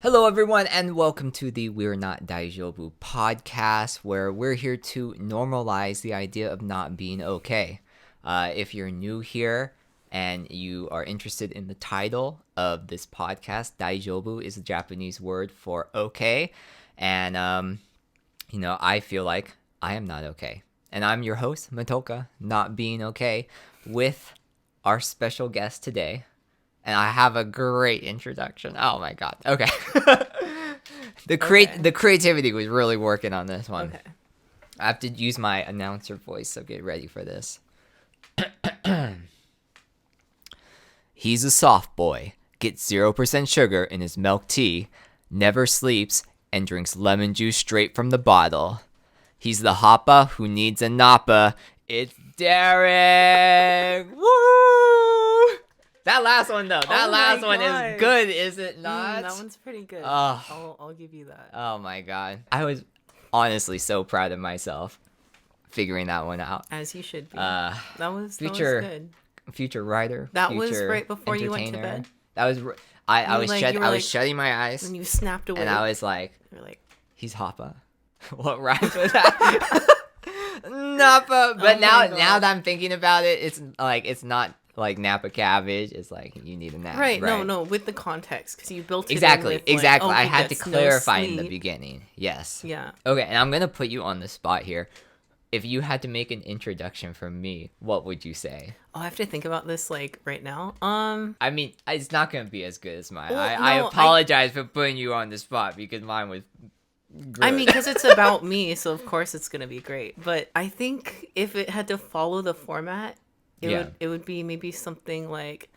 Hello, everyone, and welcome to the We're Not Daijoubu podcast, where we're here to normalize the idea of not being okay. If you're new here and you are interested in the title of this podcast, Daijoubu is a Japanese word for okay. And, I feel like I am not okay. And I'm your host, MATOKA, not being okay, with our special guest today. And I have a great introduction. Oh my god. Okay. The creativity was really working on this one. Okay. I have to use my announcer voice, so get ready for this. He's a soft boy, gets 0% sugar in his milk tea, never sleeps, and drinks lemon juice straight from the bottle. He's the hoppa who needs a nappa. It's Derek! Woo! That last one, though. That last one is good, is it not? That one's pretty good. I'll give you that. Oh, my God. I was honestly so proud of myself figuring that one out. As you should be. That was good. Future writer. That was right before you went to bed? That was... I was shutting my eyes. When you snapped away. And I was like... You're like... He's hoppa. What rhymes with that? Nappa. But now that I'm thinking about it, it's not... like Napa cabbage is like you need a nap, right? No, with the context because you built it exactly. I he had to clarify no in the beginning. Yes. Yeah. Okay, and I'm gonna put you on the spot here. If you had to make an introduction for me, what would you say? Oh, I have to think about this like right now. I mean, it's not gonna be as good as mine. Well, I apologize for putting you on the spot because mine was good. I mean, because it's about me, so of course it's gonna be great. But I think if it had to follow the format. It would be maybe something like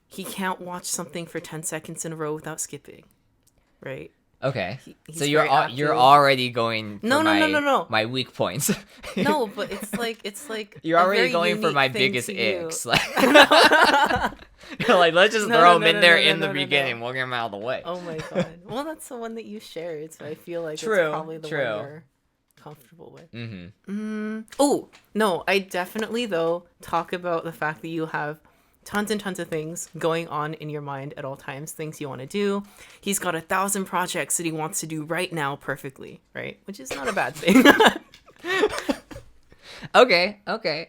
he can't watch something for 10 seconds in a row without skipping, right? Okay, so you're already going for no. my weak points. No, but it's like you're already going for my biggest icks. Like, you're like, let's just throw them in there in the beginning. We'll get them out of the way. Oh my god. Well, that's the one that you shared, so I feel like it's probably the one you're comfortable with. Oh no, I definitely though talk about the fact that you have tons and tons of things going on in your mind at all times, things you want to do. He's got 1,000 projects that he wants to do right now perfectly, right? Which is not a bad thing. Okay,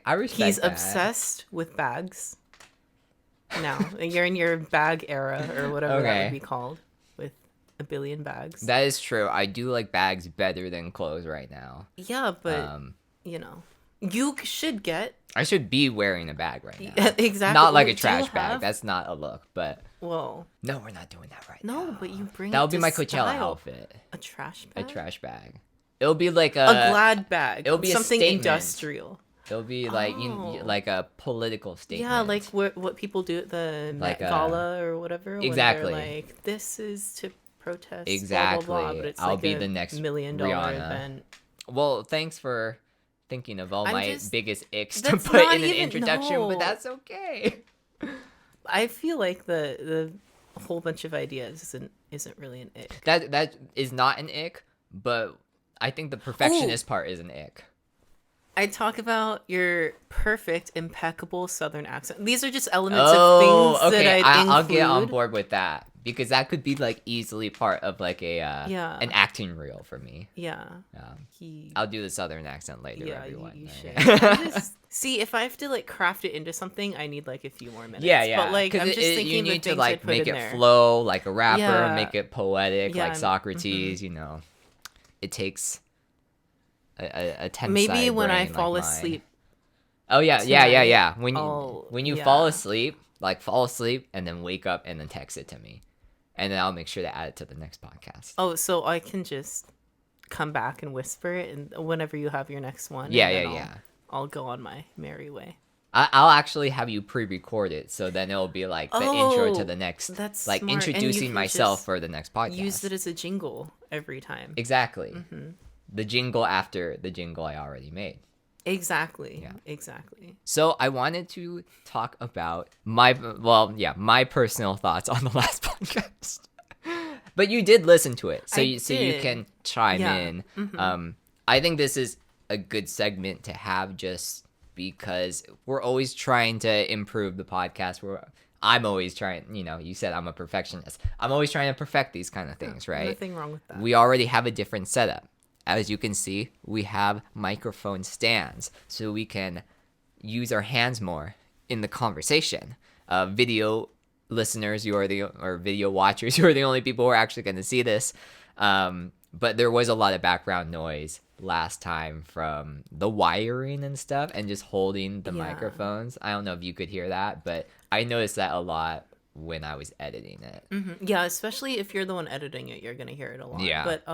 I respect He's that. obsessed with bags now. You're in your bag era or whatever that would be called. 1 billion bags. That is true. I do like bags better than clothes right now. Yeah, but you should get. I should be wearing a bag right now. Yeah, exactly. Not like a trash bag. That's not a look, but. Well. No, we're not doing that right now. No, but you bring. That would be my Coachella outfit. A trash bag. A trash bag. It'll be like a glad bag. It'll be something a statement. Industrial. It'll be like like a political statement. Yeah, like what people do at the Met Gala or whatever. Exactly. When they're like, this is to protest. Exactly. Blah, blah, blah, but it's I'll like be the next $1 million Rihanna. event. Well, thanks for thinking of all my biggest icks to that's put not in an even- introduction, no. but that's okay. I feel like the whole bunch of ideas isn't really an ick. That is not an ick, but I think the perfectionist part is an ick. I talk about your perfect, impeccable Southern accent. These are just elements of things that I'd include. I'll get on board with that because that could be like easily part of like an acting reel for me. Yeah. I'll do the Southern accent later. Yeah, everyone. you should. See, if I have to like craft it into something, I need like a few more minutes. Yeah. But like, I'm just thinking you need the to things like I'd put make in it there. flow like a rapper, Yeah. make it poetic Yeah, like Socrates. It takes a 10 Maybe when I brain fall like asleep. Oh yeah. tonight, When you fall asleep, and then wake up and then text it to me, and then I'll make sure to add it to the next podcast. Oh, so I can just come back and whisper it, and whenever you have your next one. Yeah. I'll go on my merry way. I'll actually have you pre-record it, so then it'll be like the intro to the next. That's like smart. And you introducing can myself just for the next podcast. Use it as a jingle every time. Exactly. The jingle after the jingle I already made. Exactly. Yeah. Exactly. So I wanted to talk about my personal thoughts on the last podcast. But you did listen to it, so you can chime in. I think this is a good segment to have just because we're always trying to improve the podcast. I'm always trying, you said I'm a perfectionist. I'm always trying to perfect these kind of things, right? Nothing wrong with that. We already have a different setup. As you can see, we have microphone stands so we can use our hands more in the conversation. Video listeners, or video watchers, you are the only people who are actually going to see this. But there was a lot of background noise last time from the wiring and stuff and just holding the microphones. I don't know if you could hear that, but I noticed that a lot when I was editing it. Mm-hmm. Yeah, especially if you're the one editing it, you're going to hear it a lot. Yeah. But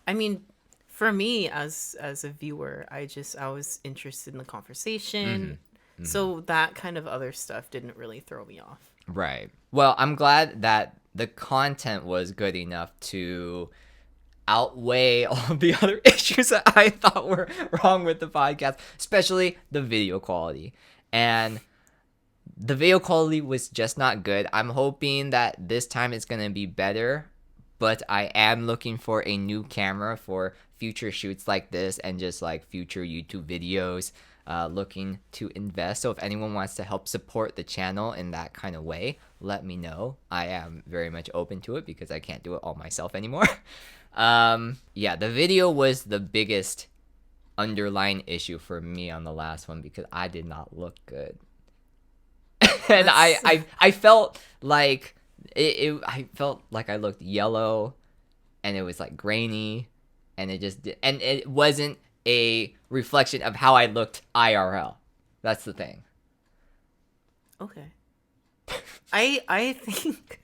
I mean, for me as a viewer, I was interested in the conversation. Mm-hmm. So that kind of other stuff didn't really throw me off. Right. Well, I'm glad that the content was good enough to outweigh all the other issues that I thought were wrong with the podcast, especially the video quality. And the video quality was just not good. I'm hoping that this time it's going to be better, but I am looking for a new camera for future shoots like this and just like future YouTube videos, looking to invest. So if anyone wants to help support the channel in that kind of way, let me know. I am very much open to it because I can't do it all myself anymore. The video was the biggest underlying issue for me on the last one because I did not look good. And I felt like I felt like I looked yellow and it was like grainy and it wasn't a reflection of how I looked IRL. That's the thing. Okay. I think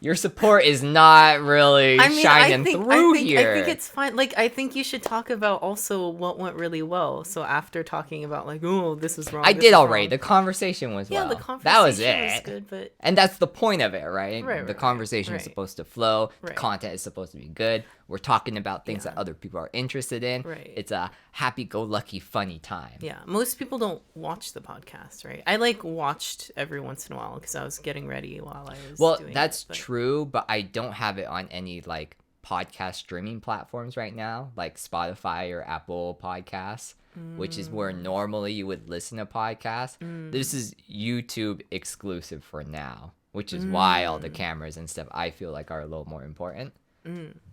your support is not really shining through here. I think it's fine. Like, I think you should talk about also what went really well. So after talking about like, oh, this was wrong. I did already. The conversation was well. Yeah, the conversation that was it. Was good, but and that's the point of it, right? Right. The conversation is supposed to flow. Right. The content is supposed to be good. We're talking about things that other people are interested in. Right. It's a happy-go-lucky, funny time. Yeah. Most people don't watch the podcast, right? I watched every once in a while because I was getting ready while I was. Well, that's true, but I don't have it on any like podcast streaming platforms right now, like Spotify or Apple Podcasts, which is where normally you would listen to podcasts. This is YouTube exclusive for now, which is why all the cameras and stuff I feel like are a little more important.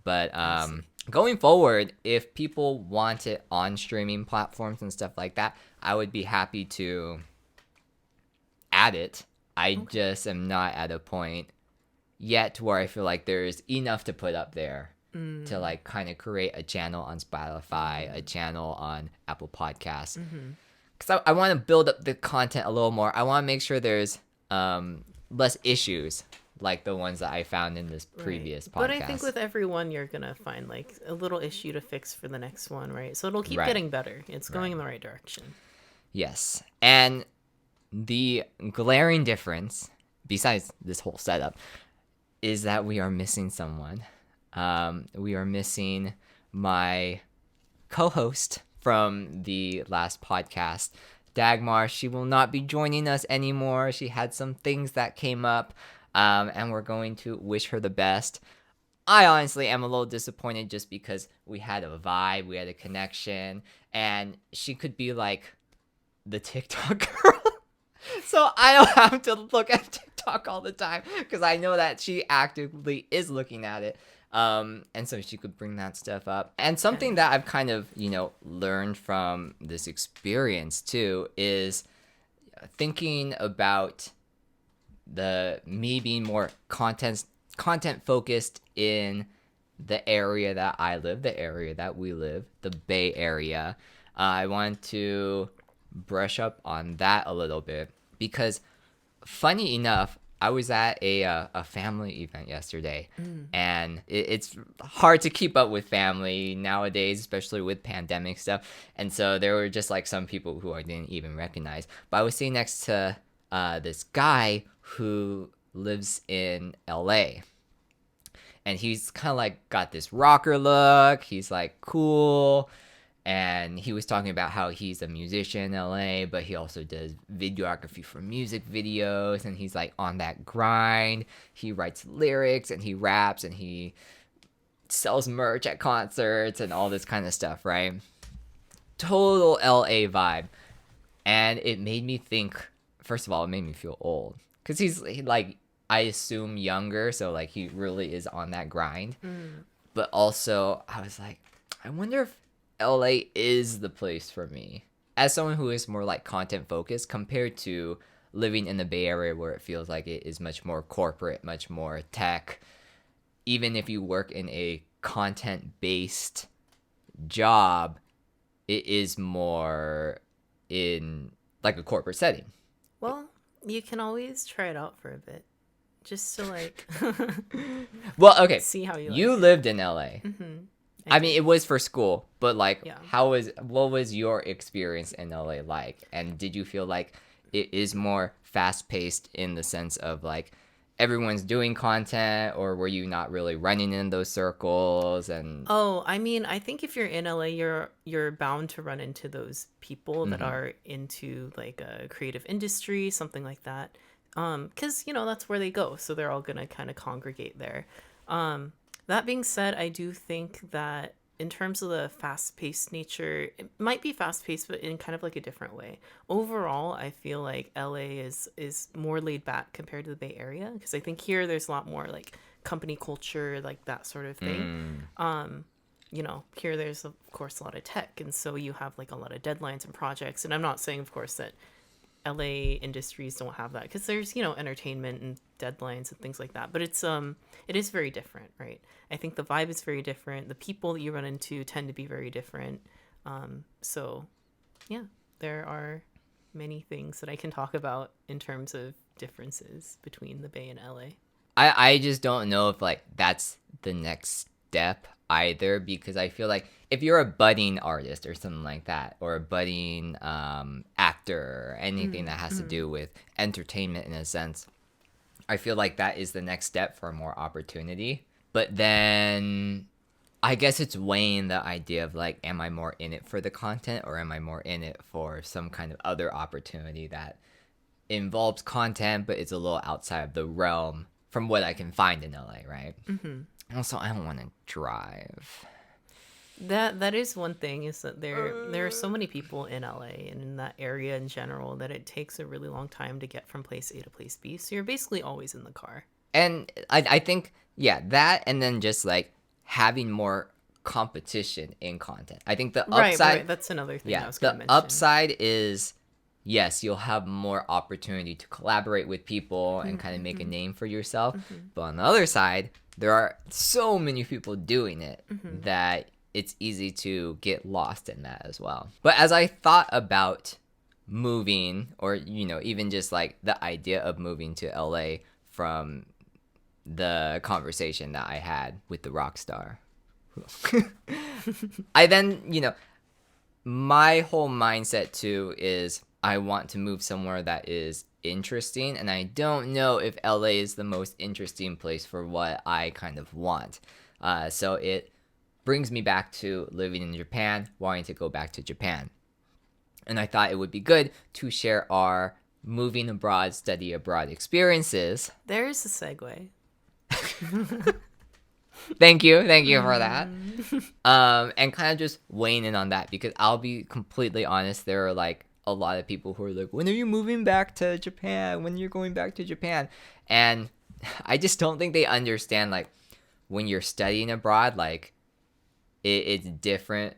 But going forward, if people want it on streaming platforms and stuff like that, I would be happy to add it. I just am not at a point yet where I feel like there's enough to put up there to like kind of create a channel on Spotify, a channel on Apple Podcasts. Because I want to build up the content a little more. I want to make sure there's less issues like the ones that I found in this previous podcast. But I think with every one, you're going to find like a little issue to fix for the next one, right? So it'll keep getting better. It's going in the right direction. Yes. And the glaring difference, besides this whole setup, is that we are missing someone. We are missing my co-host from the last podcast, Dagmar. She will not be joining us anymore. She had some things that came up. And we're going to wish her the best. I honestly am a little disappointed just because we had a vibe, we had a connection, and she could be like the TikTok girl. So I don't have to look at TikTok all the time because I know that she actively is looking at it. And so she could bring that stuff up. And something that I've kind of, learned from this experience too is thinking about me being more content focused in the area that I live, the area that we live, the Bay Area. I want to brush up on that a little bit because, funny enough, I was at a family event yesterday, and it's hard to keep up with family nowadays, especially with pandemic stuff. And so there were just like some people who I didn't even recognize. But I was sitting next to this guy who lives in LA, and he's kind of like got this rocker look. He's like cool, and he was talking about how he's a musician in LA, but he also does videography for music videos, and he's like on that grind. He writes lyrics and he raps and he sells merch at concerts and all this kind of stuff, right? Total LA vibe. And it made me think, first of all, it made me feel old. because he's like, I assume younger, so like he really is on that grind. But also I was like, I wonder if LA is the place for me as someone who is more like content focused compared to living in the Bay Area, where it feels like it is much more corporate, much more tech. Even if you work in a content based job, it is more in like a corporate setting. Well, you can always try it out for a bit, just to like well, okay, see how you like lived in LA. I mean, it was for school, but like, yeah. what was your experience in LA like? And did you feel like it is more fast paced in the sense of like everyone's doing content, or were you not really running in those circles? And I mean, I think if you're in LA, you're bound to run into those people that are into like a creative industry, something like that. Because that's where they go, so they're all gonna kind of congregate there. That being said, I do think that in terms of the fast-paced nature, it might be fast-paced, but in kind of like a different way. Overall, I feel like LA is more laid back compared to the Bay Area, because I think here there's a lot more like company culture, like that sort of thing. Here there's of course a lot of tech, and so you have like a lot of deadlines and projects. And I'm not saying, of course, that LA industries don't have that, because there's entertainment and deadlines and things like that, but it is very different, right? I think the vibe is very different. The people that you run into tend to be very different. So yeah, there are many things that I can talk about in terms of differences between the Bay and LA. I just don't know if like that's the next step either, because I feel like if you're a budding artist or something like that, or a budding actor, or anything that has to do with entertainment in a sense, I feel like that is the next step for more opportunity. But then I guess it's weighing the idea of like, am I more in it for the content, or am I more in it for some kind of other opportunity that involves content but it's a little outside of the realm from what I can find in LA, right? Also, I don't want to drive. That is one thing, is that there are so many people in LA and in that area in general that it takes a really long time to get from place A to place B. So you're basically always in the car. And I think, yeah, that, and then just like having more competition in content. I think the upside... Right, that's another thing I was going to mention. The upside is, yes, you'll have more opportunity to collaborate with people and kind of make a name for yourself. But on the other side, there are so many people doing it that it's easy to get lost in that as well. But as I thought about moving, or even just like the idea of moving to LA from the conversation that I had with the rock star, I then, my whole mindset too is I want to move somewhere that is interesting, and I don't know if LA is the most interesting place for what I kind of want. So it brings me back to living in Japan, wanting to go back to Japan. And I thought it would be good to share our moving abroad, study abroad experiences. There's a segue. Thank you for that. And kind of just weighing in on that, because I'll be completely honest, there are like a lot of people who are like, when are you moving back to Japan? When you're going back to Japan? And I just don't think they understand, like, when you're studying abroad, like, it's different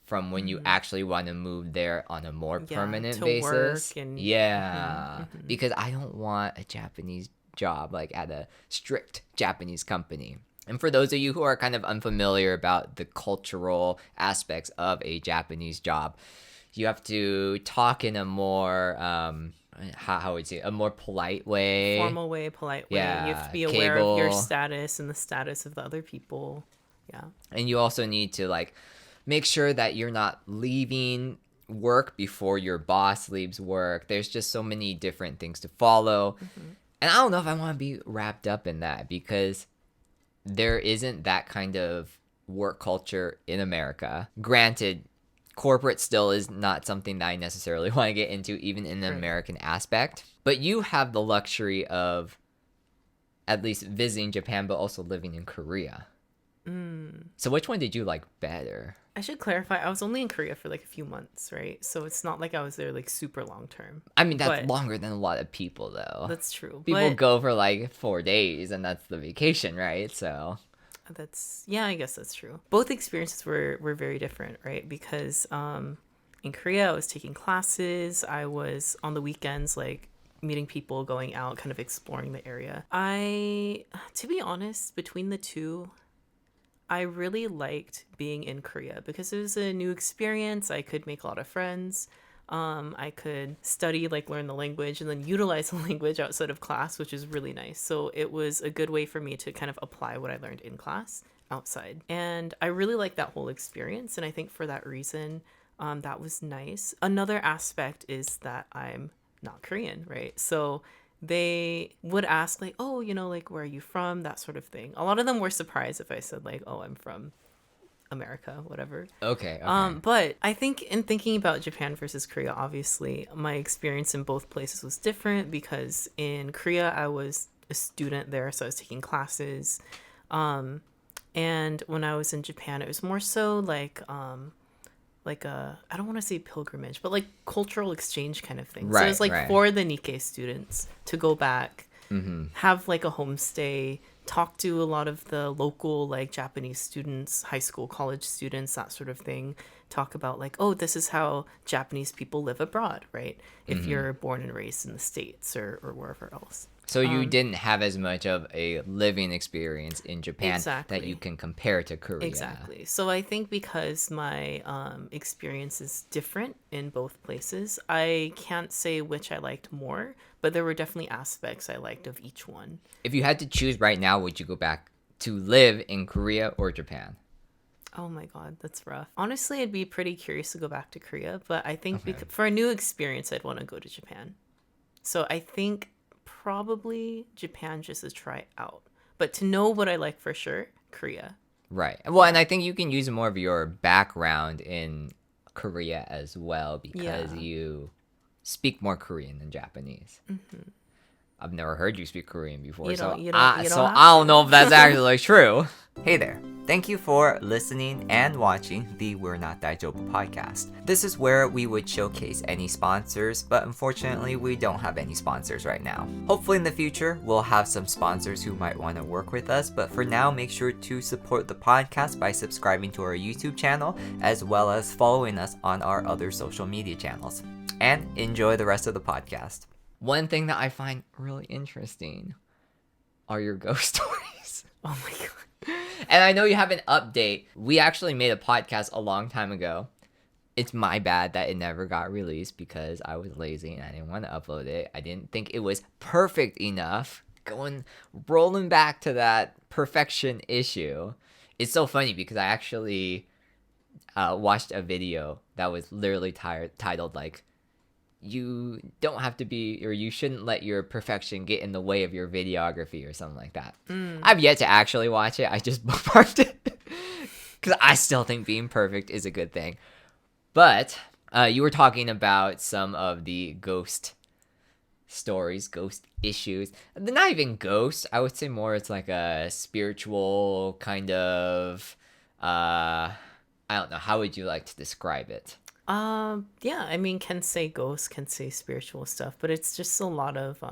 from when you actually want to move there on a more permanent basis. Because I don't want a Japanese job, like, at a strict Japanese company. And for those of you who are kind of unfamiliar about the cultural aspects of a Japanese job, you have to talk in a more, how would you say, a more polite way. Formal way, polite way. Yeah, you have to be aware of your status and the status of the other people. Yeah. And you also need to, like, make sure that you're not leaving work before your boss leaves work. There's just so many different things to follow. And I don't know if I want to be wrapped up in that, because there isn't that kind of work culture in America. Granted, corporate still is not something that I necessarily want to get into, even in the American aspect. But you have the luxury of at least visiting Japan, but also living in Korea. So which one did you like better? I should clarify, I was only in Korea for like a few months, right? So it's not like I was there like super long term. I mean, that's longer than a lot of people, though. That's true. People go for like 4 days, and that's the vacation, right? So yeah, I guess that's true. Both experiences were very different, right? Because in Korea, I was taking classes. I was on the weekends, like meeting people, going out, kind of exploring the area. To be honest, between the two, I really liked being in Korea because it was a new experience. I could make a lot of friends. I could study, like learn the language, and then utilize the language outside of class, which is really nice. So it was a good way for me to kind of apply what I learned in class outside. And I really liked that whole experience. And I think for that reason, that was nice. Another aspect is that I'm not Korean, right? So they would ask like, oh, like, where are you from? That sort of thing. A lot of them were surprised if I said like, oh, I'm from America, whatever. Okay. But I think in thinking about Japan versus Korea, obviously my experience in both places was different because in Korea I was a student there, so I was taking classes. And when I was in Japan, it was more so like a, I don't want to say pilgrimage, but like cultural exchange kind of thing. Right, so it's like for the Nikkei students to go back, have like a homestay, talk to a lot of the local like Japanese students, high school, college students, that sort of thing. Talk about like, oh, this is how Japanese people live abroad, right? If you're born and raised in the States or wherever else. So you didn't have as much of a living experience in Japan that you can compare to Korea. Exactly. So I think because my experience is different in both places, I can't say which I liked more, but there were definitely aspects I liked of each one. If you had to choose right now, would you go back to live in Korea or Japan? Oh my God, that's rough. Honestly, I'd be pretty curious to go back to Korea, but I think for a new experience, I'd want to go to Japan. So I think probably Japan just to try out. But to know what I like for sure, Korea. Right. Well, and I think you can use more of your background in Korea as well because you speak more Korean than Japanese. I've never heard you speak Korean before, so I don't know if that's actually true. Hey there. Thank you for listening and watching the We're Not Daijoubu podcast. This is where we would showcase any sponsors, but unfortunately we don't have any sponsors right now. Hopefully in the future we'll have some sponsors who might want to work with us, but for now make sure to support the podcast by subscribing to our YouTube channel as well as following us on our other social media channels. And enjoy the rest of the podcast. One thing that I find really interesting are your ghost stories. Oh my God. And I know you have an update. We actually made a podcast a long time ago. It's my bad that it never got released because I was lazy and I didn't want to upload it. I didn't think it was perfect enough. Rolling back to that perfection issue. It's so funny because I actually watched a video that was literally titled like, you don't have to be, or you shouldn't let your perfection get in the way of your videography or something like that. I've yet to actually watch it. I just bookmarked it because I still think being perfect is a good thing. But you were talking about some of the ghost stories, ghost issues. They're not even ghosts. I would say more it's like a spiritual kind of, I don't know. How would you like to describe it? Yeah, I mean, can say ghosts, can say spiritual stuff, but it's just a lot of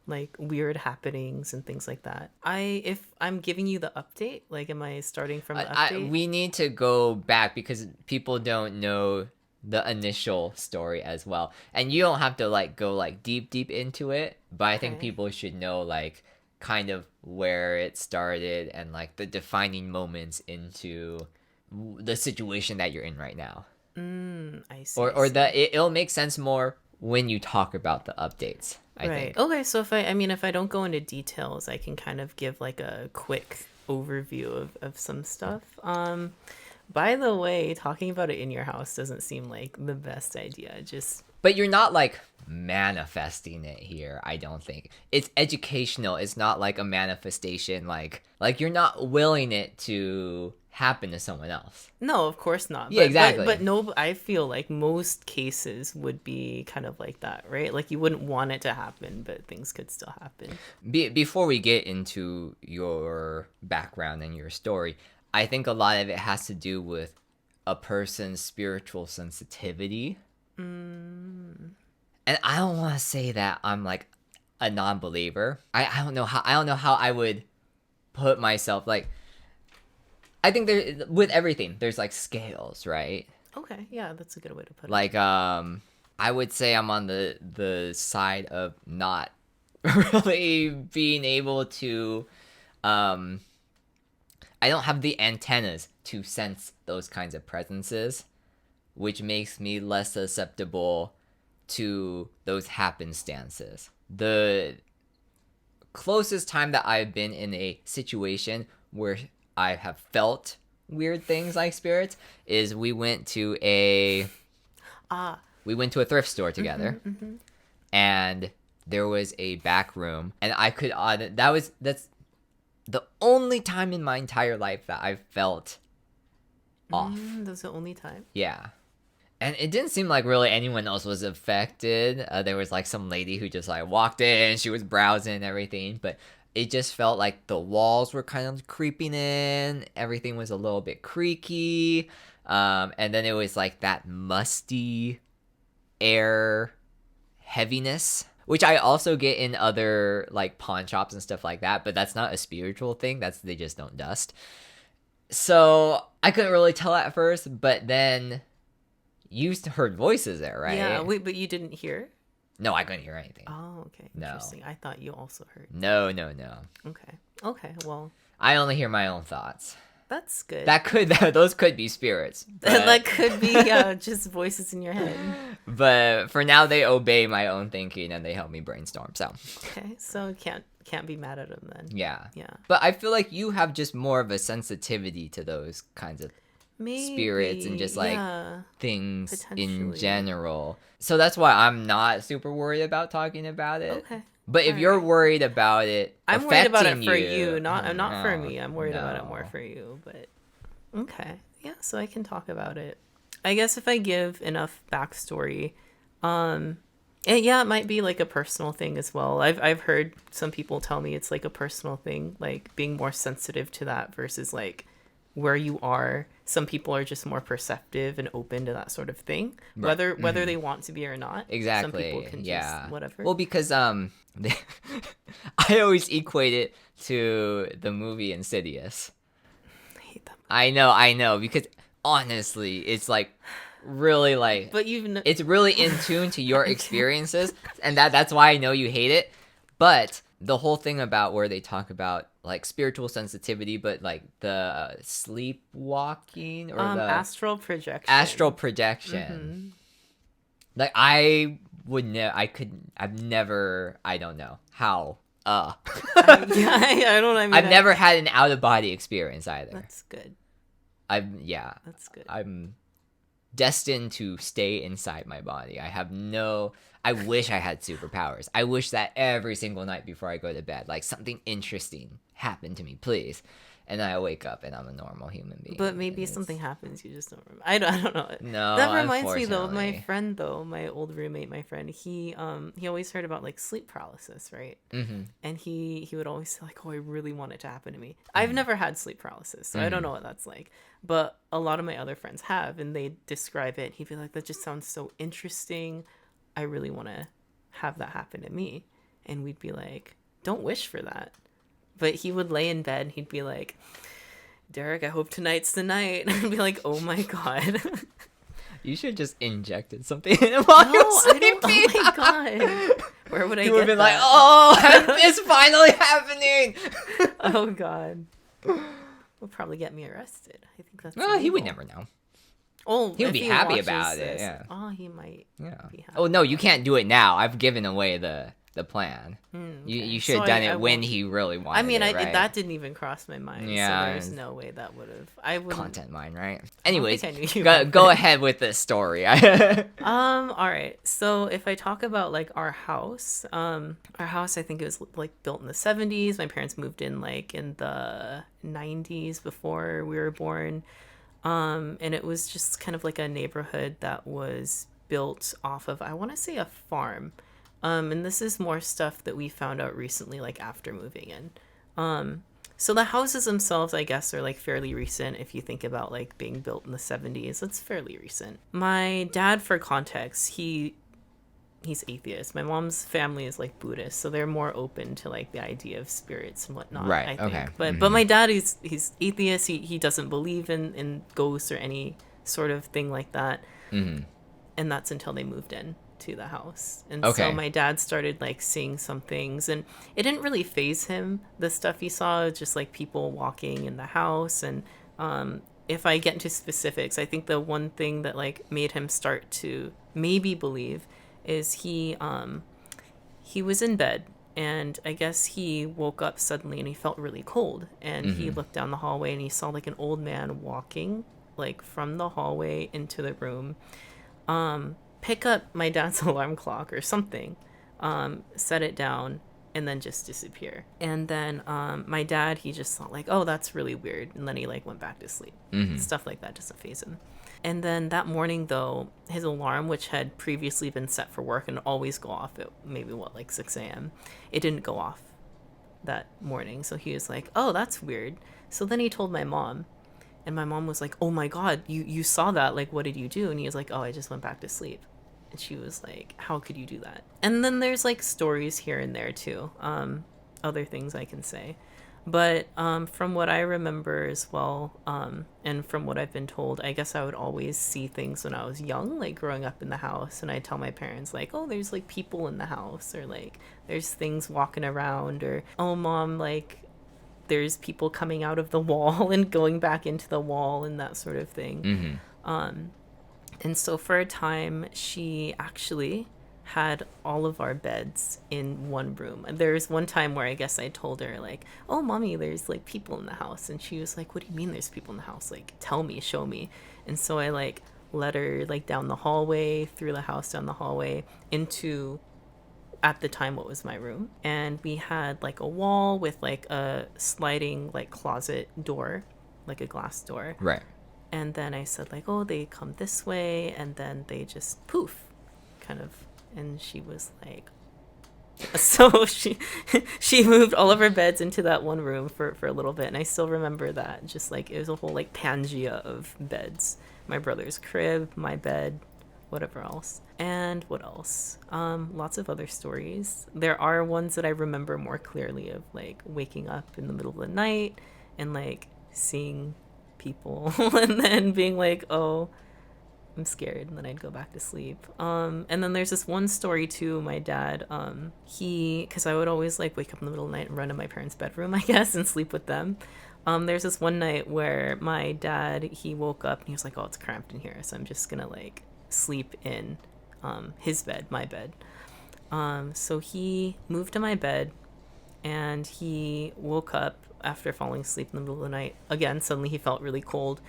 like weird happenings and things like that. If I'm giving you the update, like, am I starting from the update? We need to go back because people don't know the initial story as well, and you don't have to like go like deep into it, but I think people should know like kind of where it started and like the defining moments into the situation that you're in right now. I see. Or it'll make sense more when you talk about the updates, I think. Okay, so if I don't go into details, I can kind of give like a quick overview of some stuff. By the way, talking about it in your house doesn't seem like the best idea. But you're not like manifesting it here, I don't think. It's educational. It's not like a manifestation like you're not willing it to happen to someone else. No, of course not. Yeah, exactly. But no, I feel like most cases would be kind of like that, right? Like you wouldn't want it to happen, but things could still happen. Before we get into your background and your story, I think a lot of it has to do with a person's spiritual sensitivity. And I don't want to say that I'm like a non-believer. I don't know how I would put myself, like, I think there, with everything there's like scales, right? Okay, yeah, that's a good way to put it. Like, I would say I'm on the side of not really being able to, I don't have the antennas to sense those kinds of presences, which makes me less susceptible to those happenstances. The closest time that I've been in a situation where I have felt weird things like spirits is we went to a thrift store together, and there was a back room, and I could that's the only time in my entire life that I felt off. That was the only time? Yeah. And it didn't seem like really anyone else was affected. There was like some lady who just like walked in, she was browsing and everything, but it just felt like the walls were kind of creeping in. Everything was a little bit creaky. And then it was like that musty air heaviness, which I also get in other like pawn shops and stuff like that, but that's not a spiritual thing. They just don't dust. So I couldn't really tell at first, but then you heard voices there, right? Yeah, wait, but you didn't hear? No, I couldn't hear anything. Oh, okay. Interesting. No. I thought you also heard. No. Okay, well. I only hear my own thoughts. That's good. Those could be spirits. But... that could be just voices in your head. But for now, they obey my own thinking and they help me brainstorm, so. Okay, so can't be mad at them then. Yeah. But I feel like you have just more of a sensitivity to those kinds of spirits and just like things in general. So that's why I'm not super worried about talking about it. Okay. But if you're worried about it, I'm worried about it for you, not for me. I'm worried about it more for you. But okay, yeah. So I can talk about it. I guess if I give enough backstory, and it might be like a personal thing as well. I've heard some people tell me it's like a personal thing, like being more sensitive to that versus like where you are. Some people are just more perceptive and open to that sort of thing, whether they want to be or not. Exactly. Some people can just whatever. Well, because I always equate it to the movie Insidious. I hate that movie. I know, because honestly, it's like really like, but it's really in tune to your experiences, and that's why I know you hate it. But the whole thing about where they talk about like spiritual sensitivity, but like the sleepwalking or the astral projection. Like I don't know how. I don't know. I mean, I've never had an out of body experience either. That's good. That's good. I'm destined to stay inside my body. I wish I had superpowers. I wish that every single night before I go to bed, like something interesting happened to me, please. And then I wake up and I'm a normal human being. But maybe something happens, you just don't remember. I don't know. No, that reminds me though of my friend my old roommate, he always heard about like sleep paralysis, right? Mm-hmm. And he would always say like, oh, I really want it to happen to me. Mm-hmm. I've never had sleep paralysis, so I don't know what that's like. But a lot of my other friends have, and they describe it. He'd be like, that just sounds so interesting. I really want to have that happen to me. And we'd be like, don't wish for that. But he would lay in bed and he'd be like, Derek, I hope tonight's the night. And I'd be like, oh my God. You should just injected something in him while you're sleeping. Oh my God. Where would I get that? He would have been like, oh, it's finally happening. Oh God. Will probably get me arrested. I think that's he would never know. Oh, he would be happy about it. Yeah. Oh, he might. Yeah. Be happy. Oh no, you can't do it now. I've given away the plan. Okay. You should have done it when he really wanted. I mean, it, right? That didn't even cross my mind. Yeah, so there's no way that would have. I would content mind, right? Anyways, go ahead with the story. All right. So if I talk about like our house, I think it was like built in the 70s. My parents moved in like in the 90s before we were born. And it was just kind of like a neighborhood that was built off of, I want to say, a farm. And this is more stuff that we found out recently, like after moving in. So the houses themselves, I guess, are like fairly recent. If you think about like being built in the 70s, it's fairly recent. My dad, for context, he's atheist. My mom's family is like Buddhist, so they're more open to like the idea of spirits and whatnot. Right. I think, Okay. but my dad he's atheist. He doesn't believe in ghosts or any sort of thing like that. And that's until they moved in to the house. And so my dad started like seeing some things, and it didn't really faze him, the stuff he saw, just like people walking in the house. And if I get into specifics, I think the one thing that like made him start to maybe believe is he was in bed, and I guess he woke up suddenly and he felt really cold, and he looked down the hallway and he saw like an old man walking like from the hallway into the room, pick up my dad's alarm clock or something, set it down, and then just disappear. And then my dad, he just thought like, oh, that's really weird, and then he like went back to sleep. Stuff like that doesn't faze him. And then that morning, though, his alarm, which had previously been set for work and always go off at maybe like 6 a.m., it didn't go off that morning. So he was like, oh, that's weird. So then he told my mom, and my mom was like, oh my God, you saw that, like, what did you do? And he was like, oh, I just went back to sleep. And she was like, how could you do that? And then there's like stories here and there too, other things I can say. But from what I remember as well, and from what I've been told, I guess I would always see things when I was young, like growing up in the house, and I'd tell my parents like, oh, there's like people in the house, or like there's things walking around, or oh, mom, like there's people coming out of the wall and going back into the wall, and that sort of thing. And so for a time, she actually had all of our beds in one room. And there's one time where I guess I told her like, oh, mommy, there's like people in the house. And she was like, what do you mean there's people in the house? Like, tell me, show me. And so I like led her like down the hallway, through the house, down the hallway, into, at the time, what was my room. And we had like a wall with like a sliding like closet door, like a glass door. Right. And then I said like, oh, they come this way, and then they just poof, kind of. And she was like, so she moved all of her beds into that one room for a little bit. And I still remember that, just like it was a whole like Pangea of beds. My brother's crib, my bed, whatever else. And what else? Lots of other stories. There are ones that I remember more clearly of like waking up in the middle of the night and like seeing people and then being like, oh, I'm scared, and then I'd go back to sleep. And then there's this one story too, my dad, because I would always like wake up in the middle of the night and run to my parents' bedroom, I guess, and sleep with them. There's this one night where my dad, he woke up and he was like, oh, it's cramped in here, so I'm just gonna like sleep in his bed, my bed. So he moved to my bed, and he woke up after falling asleep in the middle of the night. Again, suddenly he felt really cold.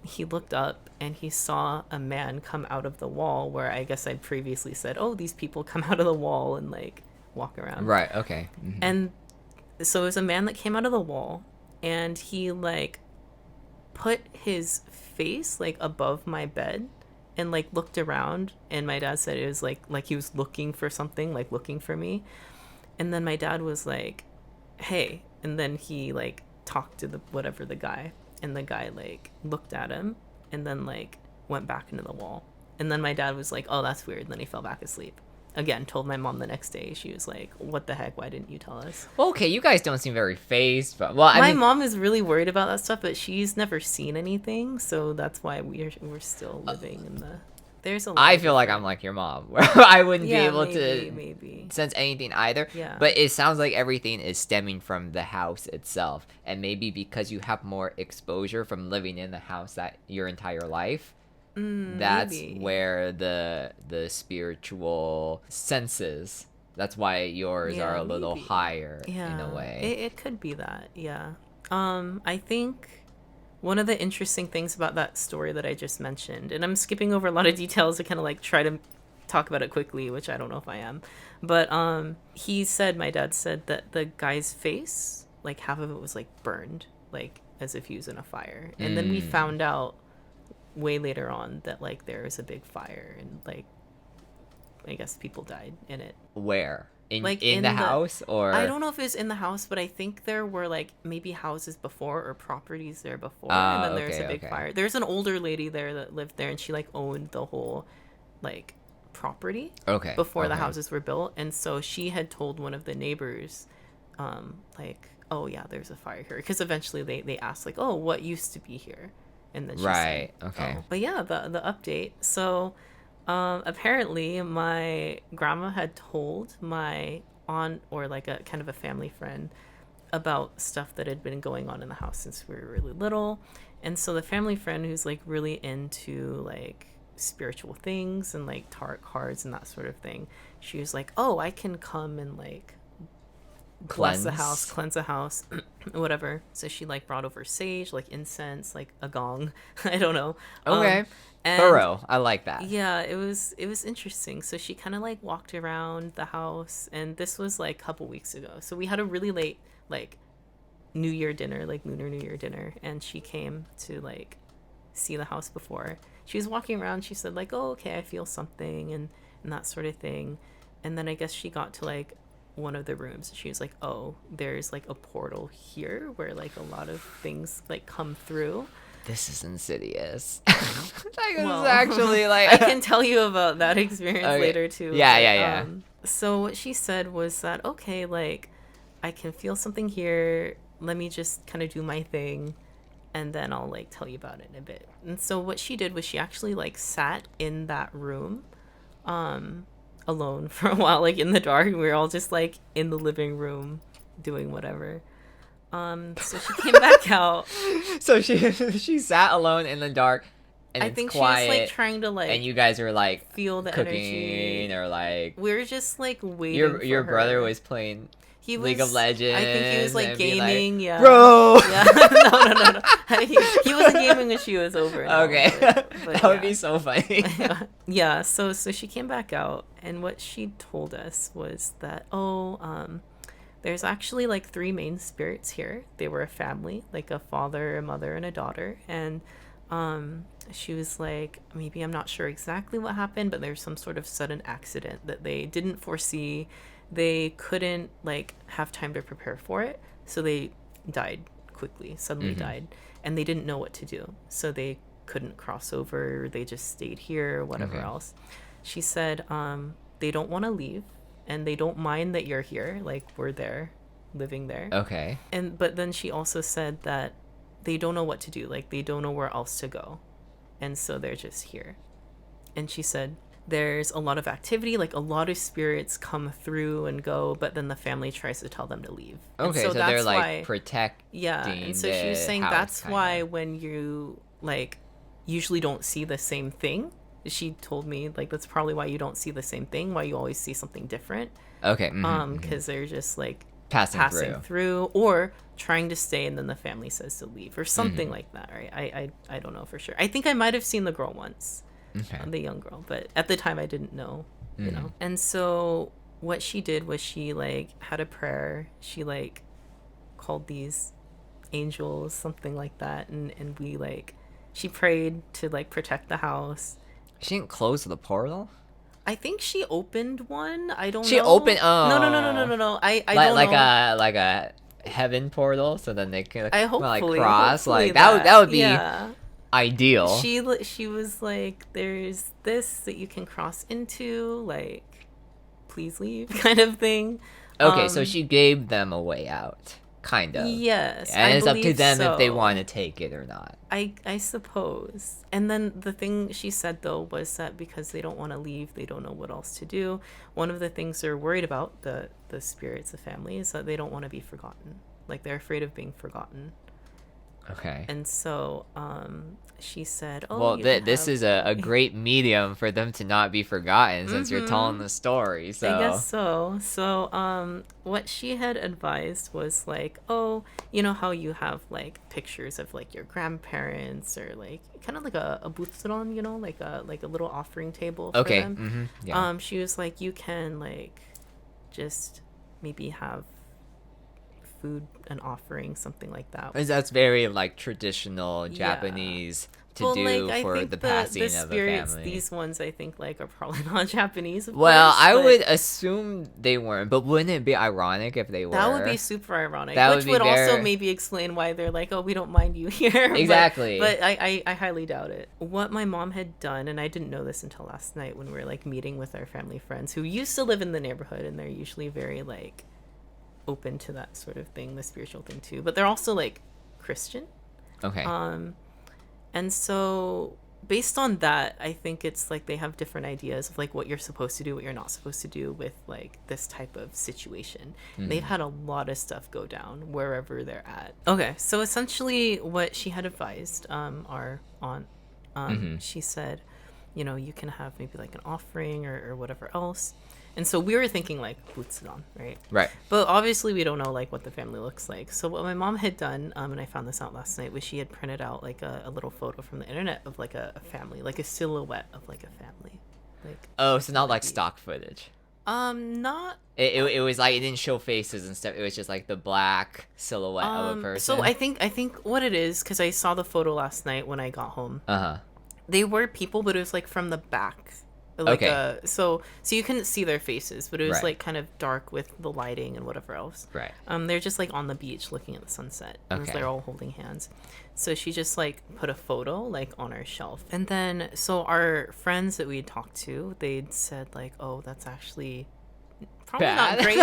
He looked up and he saw a man come out of the wall where I guess I'd previously said, oh, these people come out of the wall and like walk around. Right, okay. And so it was a man that came out of the wall, and he like put his face like above my bed and like looked around, and my dad said it was like he was looking for something, like looking for me. And then my dad was like, hey, and then he like talked to the guy, and the guy like looked at him and then like went back into the wall. And then my dad was like, oh, that's weird, and then he fell back asleep. Again, told my mom the next day. She was like, what the heck, why didn't you tell us? Well, okay, you guys don't seem very phased, but well, my mom is really worried about that stuff, but she's never seen anything, so that's why we're still living in the there's a lot. I feel like I'm like your mom, where I wouldn't be able to maybe sense anything either. Yeah. But it sounds like everything is stemming from the house itself, and maybe because you have more exposure from living in the house that your entire life. That's maybe. Where the spiritual senses. That's why yours are a little higher in a way. It could be that, yeah. I think one of the interesting things about that story that I just mentioned, and I'm skipping over a lot of details to kind of like try to talk about it quickly, which I don't know if I am, but my dad said that the guy's face, like half of it was like burned, like as if he was in a fire. And then we found out way later on that like there was a big fire, and like I guess people died in it. Where? In the house, or I don't know if it was in the house, but I think there were like maybe houses before or properties there before, and then there's a big fire. There's an older lady there that lived there, and she like owned the whole like property before the houses were built, and so she had told one of the neighbors like, oh yeah, there's a fire here, because eventually they asked like, oh, what used to be here, and then she said, oh. But yeah, the update. So apparently my grandma had told my aunt, or like a kind of a family friend, about stuff that had been going on in the house since we were really little. And so the family friend, who's like really into like spiritual things and like tarot cards and that sort of thing, she was like, oh, I can come and like cleanse the house whatever. So she like brought over sage, like incense, like a gong. I don't know. Thorough. I like that. Yeah, it was interesting. So she kind of like walked around the house, and this was like a couple weeks ago. So we had a really late like New Year dinner, like Lunar New Year dinner, and she came to like see the house before. She was walking around, she said like, oh, okay, I feel something and that sort of thing. And then I guess she got to like one of the rooms. She was like, oh, there's like a portal here where like a lot of things like come through. This is insidious. Actually like I can tell you about that experience later too. Yeah. So what she said was that, okay, like I can feel something here. Let me just kind of do my thing, and then I'll like tell you about it in a bit. And so what she did was she actually like sat in that room alone for a while, like in the dark. We were all just like in the living room doing whatever. So she came back out. So she sat alone in the dark, and I think quiet, she was like trying to like, and you guys were like feel the cooking energy, or like we were just like waiting. Your for brother her. Was playing He was, League of Legends. I think he was like gaming. Like, bro. Yeah. No. He wasn't gaming when she was over. No, okay, but that would be so funny. Yeah. So she came back out, and what she told us was that there's actually like 3 main spirits here. They were a family, like a father, a mother, and a daughter. And she was like, maybe I'm not sure exactly what happened, but there's some sort of sudden accident that they didn't foresee. They couldn't like have time to prepare for it, so they died quickly, suddenly died, and they didn't know what to do, so they couldn't cross over. They just stayed here, whatever else. She said they don't want to leave, and they don't mind that you're here, like we're there, living there. Okay. But then she also said that they don't know what to do, like they don't know where else to go, and so they're just here. And she said there's a lot of activity, like a lot of spirits come through and go, but then the family tries to tell them to leave. Okay, so that's they're like why, protecting. Yeah, and so she was saying that's why when you like usually don't see the same thing. She told me like that's probably why you don't see the same thing, why you always see something different. Okay. Because they're just like passing through or trying to stay, and then the family says to leave or something like that, right? I don't know for sure. I think I might have seen the girl once. Okay. The young girl, but at the time I didn't know, you know. And so what she did was she like had a prayer. She like called these angels, something like that, and we like she prayed to like protect the house. She didn't close the portal? I think she opened one. I don't know. She opened No. I don't know. Like a heaven portal, so then they can I hopefully cross. Like that would be ideal. She was like, there's this that you can cross into, like please leave, kind of thing. Okay, so she gave them a way out, kind of. Yes, and it's up to them if they want to take it or not. I suppose. And then the thing she said though was that because they don't want to leave, they don't know what else to do. One of the things they're worried about, the spirits of family, is that they don't want to be forgotten. Like they're afraid of being forgotten. Okay. And so she said, oh, well, this is a great medium for them to not be forgotten since you're telling the story. So I guess so. So what she had advised was like, oh, you know how you have like pictures of like your grandparents or like kind of like a boothsalon, you know, like a little offering table for them. Yeah. She was like, you can like just maybe have food, an offering, something like that. That's very like traditional Japanese to do like, for the passing the of spirits, a family. These ones I think like are probably not Japanese. Well, I would assume they weren't, but wouldn't it be ironic if they were? That would be super ironic. That which would also maybe explain why they're like, oh, we don't mind you here. Exactly. But I highly doubt it. What my mom had done, and I didn't know this until last night when we were like meeting with our family friends who used to live in the neighborhood, and they're usually very like open to that sort of thing, the spiritual thing too. But they're also like Christian. Okay. And so based on that, I think it's like they have different ideas of like what you're supposed to do, what you're not supposed to do with like this type of situation. They've had a lot of stuff go down wherever they're at. Okay, so essentially what she had advised our aunt, she said, you know, you can have maybe like an offering or whatever else. And so we were thinking like butsudan, right? Right. But obviously we don't know like what the family looks like. So what my mom had done, and I found this out last night, was she had printed out like a little photo from the internet of like a family, like a silhouette of like a family. Like, oh, so not like stock footage. Not. It was like it didn't show faces and stuff. It was just like the black silhouette of a person. So I think what it is, because I saw the photo last night when I got home. They were people, but it was like from the back. Like okay. So you couldn't see their faces, but it was like kind of dark with the lighting and whatever else. Right. They're just like on the beach looking at the sunset. Okay. They're all holding hands. So she just like put a photo like on our shelf. And then so our friends that we had talked to, they'd said like, oh, that's actually probably bad. not great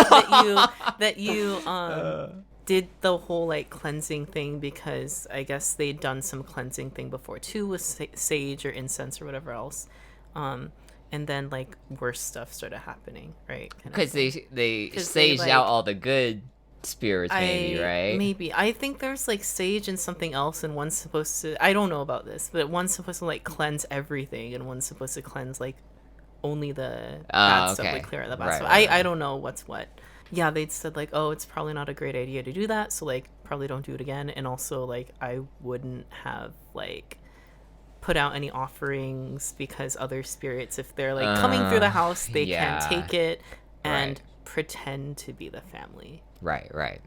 that you did the whole like cleansing thing, because I guess they'd done some cleansing thing before too with sage or incense or whatever else. And then like worse stuff started happening, right? Because they saged like, out all the good spirits, maybe, right? Maybe. I think there's like sage and something else, and one's supposed to, I don't know about this, but one's supposed to like cleanse everything, and one's supposed to cleanse like only the bad stuff, like clear out the bad stuff. I don't know what's what. Yeah, they'd said like, oh, it's probably not a great idea to do that, so like probably don't do it again. And also like I wouldn't have like put out any offerings, because other spirits, if they're like coming through the house, they can take it and pretend to be the family. Right.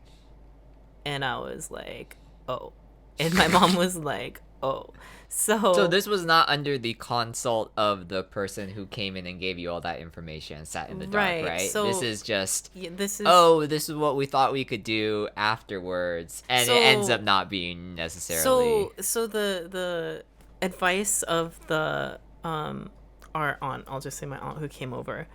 And I was like, oh. And my mom was like, oh. So this was not under the consult of the person who came in and gave you all that information and sat in the dark, right? So this is just, this is what we thought we could do afterwards, and it ends up not being necessarily. So the advice of the our aunt, I'll just say my aunt who came over,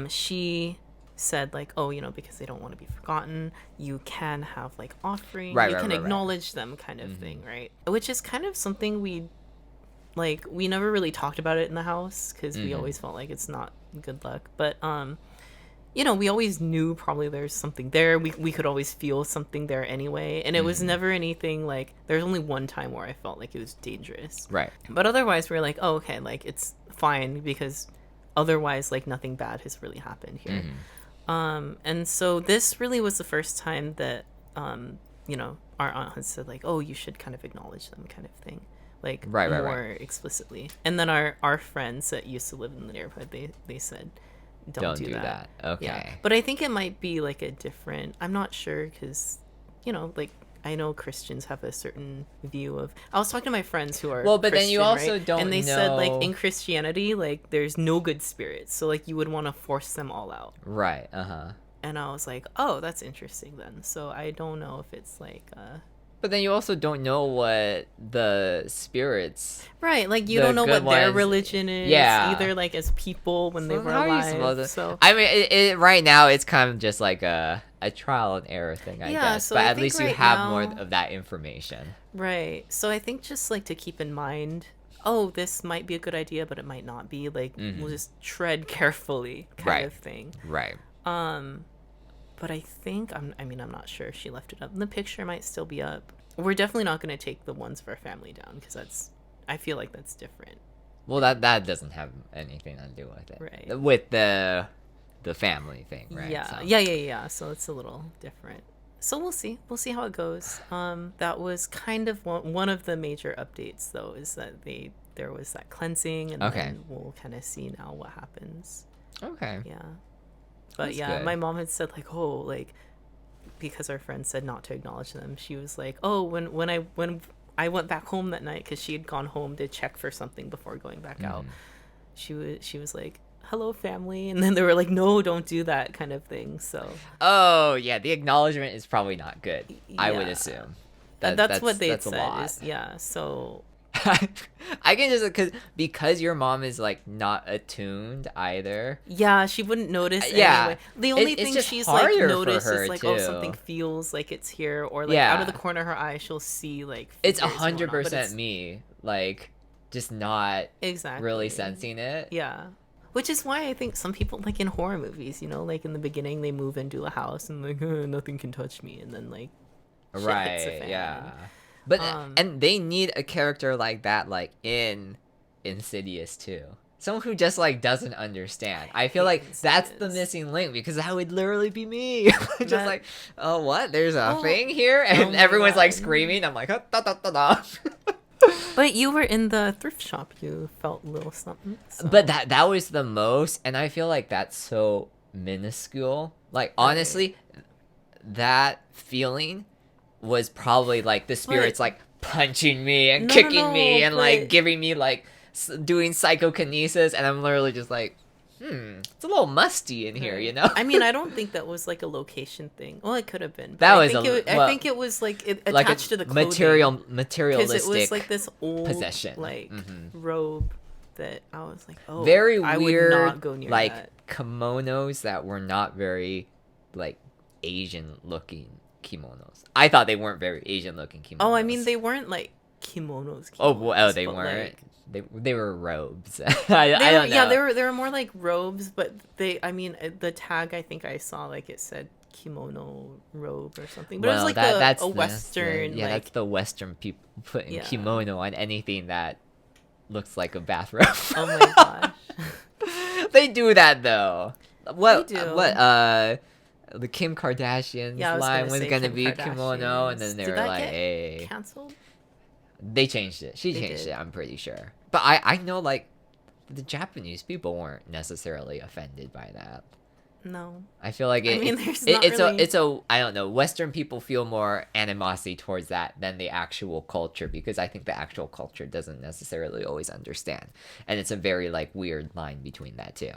she said like, oh, you know, because they don't want to be forgotten, you can have like offering, you can acknowledge them kind of thing, right? Which is kind of something we never really talked about it in the house, because we always felt like it's not good luck, but you know, we always knew probably there's something there. We could always feel something there anyway. And it was never anything like, there's only one time where I felt like it was dangerous. Right. But otherwise we were like, oh, okay, like it's fine, because otherwise like nothing bad has really happened here. And so this really was the first time that, you know, our aunt had said like, oh, you should kind of acknowledge them kind of thing. Like more explicitly. And then our friends that used to live in the neighborhood, they said, don't do that. Okay. Yeah. But I think it might be like a different, I'm not sure, because, you know, like I know Christians have a certain view of, I was talking to my friends who are but then you also don't know, and they said like in Christianity like there's no good spirits, so like you would want to force them all out, right? And I was like, oh, that's interesting then. So I don't know if it's like but then you also don't know what the spirits, right? Like you don't know what their religion is, either, like as people when they were alive. So I mean, it right now it's kind of just like a trial and error thing, I guess. So but at least you have more of that information, right? So I think just like to keep in mind, oh, this might be a good idea, but it might not be. Like we'll just tread carefully, kind of thing, right? But I think I'm not sure if she left it up. The picture might still be up. We're definitely not going to take the ones of our family down, because I feel like that's different. Well, that doesn't have anything to do with it, right? With the family thing, right? Yeah. So it's a little different. So we'll see how it goes. That was kind of one of the major updates, though, is that there was that cleansing, and then we'll kind of see now what happens. Okay. Yeah. But that's yeah, good. my mom had said like, oh, like because our friend said not to acknowledge them, she was like, oh, when I went back home that night, because she had gone home to check for something before going back out, she was like, hello family, and then they were like, no, don't do that, kind of thing. So the acknowledgement is probably not good. I would assume that's what they said. A lot. So I can just because your mom is like not attuned either. Yeah, she wouldn't notice anyway. The only thing she's like noticed is like, oh, something feels like it's here, or like out of the corner of her eye she'll see like it's 100% me, like just not exactly really sensing it. Yeah. Which is why I think some people, like in horror movies, you know, like in the beginning they move into a house and like, nothing can touch me, and then like shit hits the fan. Yeah. But and they need a character like that, like in Insidious too. Someone who just like doesn't understand. I feel like that's the missing link, because that would literally be me. Just like, oh, what? There's a thing here, and everyone's like screaming. I'm like, da, da, da, da. But you were in the thrift shop. You felt a little something. So. But that was the most, and I feel like that's so minuscule. Like honestly, that feeling was probably like the spirits like punching me and kicking me and like giving me like doing psychokinesis, and I'm literally just like, it's a little musty in here, you know? I mean, I don't think that was like a location thing. Well, it could have been. That I think it was like attached like to the clothing. Materialistic. Because it was like this old possession, like robe that I was like, oh, very I weird, would not go near like that. Kimonos that were not very like Asian looking kimonos. I thought they weren't very Asian looking kimonos. Oh, I mean, they weren't like kimonos. They weren't. Like, they were robes. I don't know. Yeah, they were more like robes, but the tag I think I saw, like it said kimono robe or something. But it was like a Western. That's the Western people putting kimono on anything that looks like a bathrobe. Oh my gosh. They do that though. What? They do. What? The Kim Kardashian's line was gonna be Kim kimono, and then they were like, "Hey, canceled." They changed it. She changed it. I'm pretty sure. But I know like the Japanese people weren't necessarily offended by that. No. I feel like it's I don't know. Western people feel more animosity towards that than the actual culture, because I think the actual culture doesn't necessarily always understand, and it's a very like weird line between that too.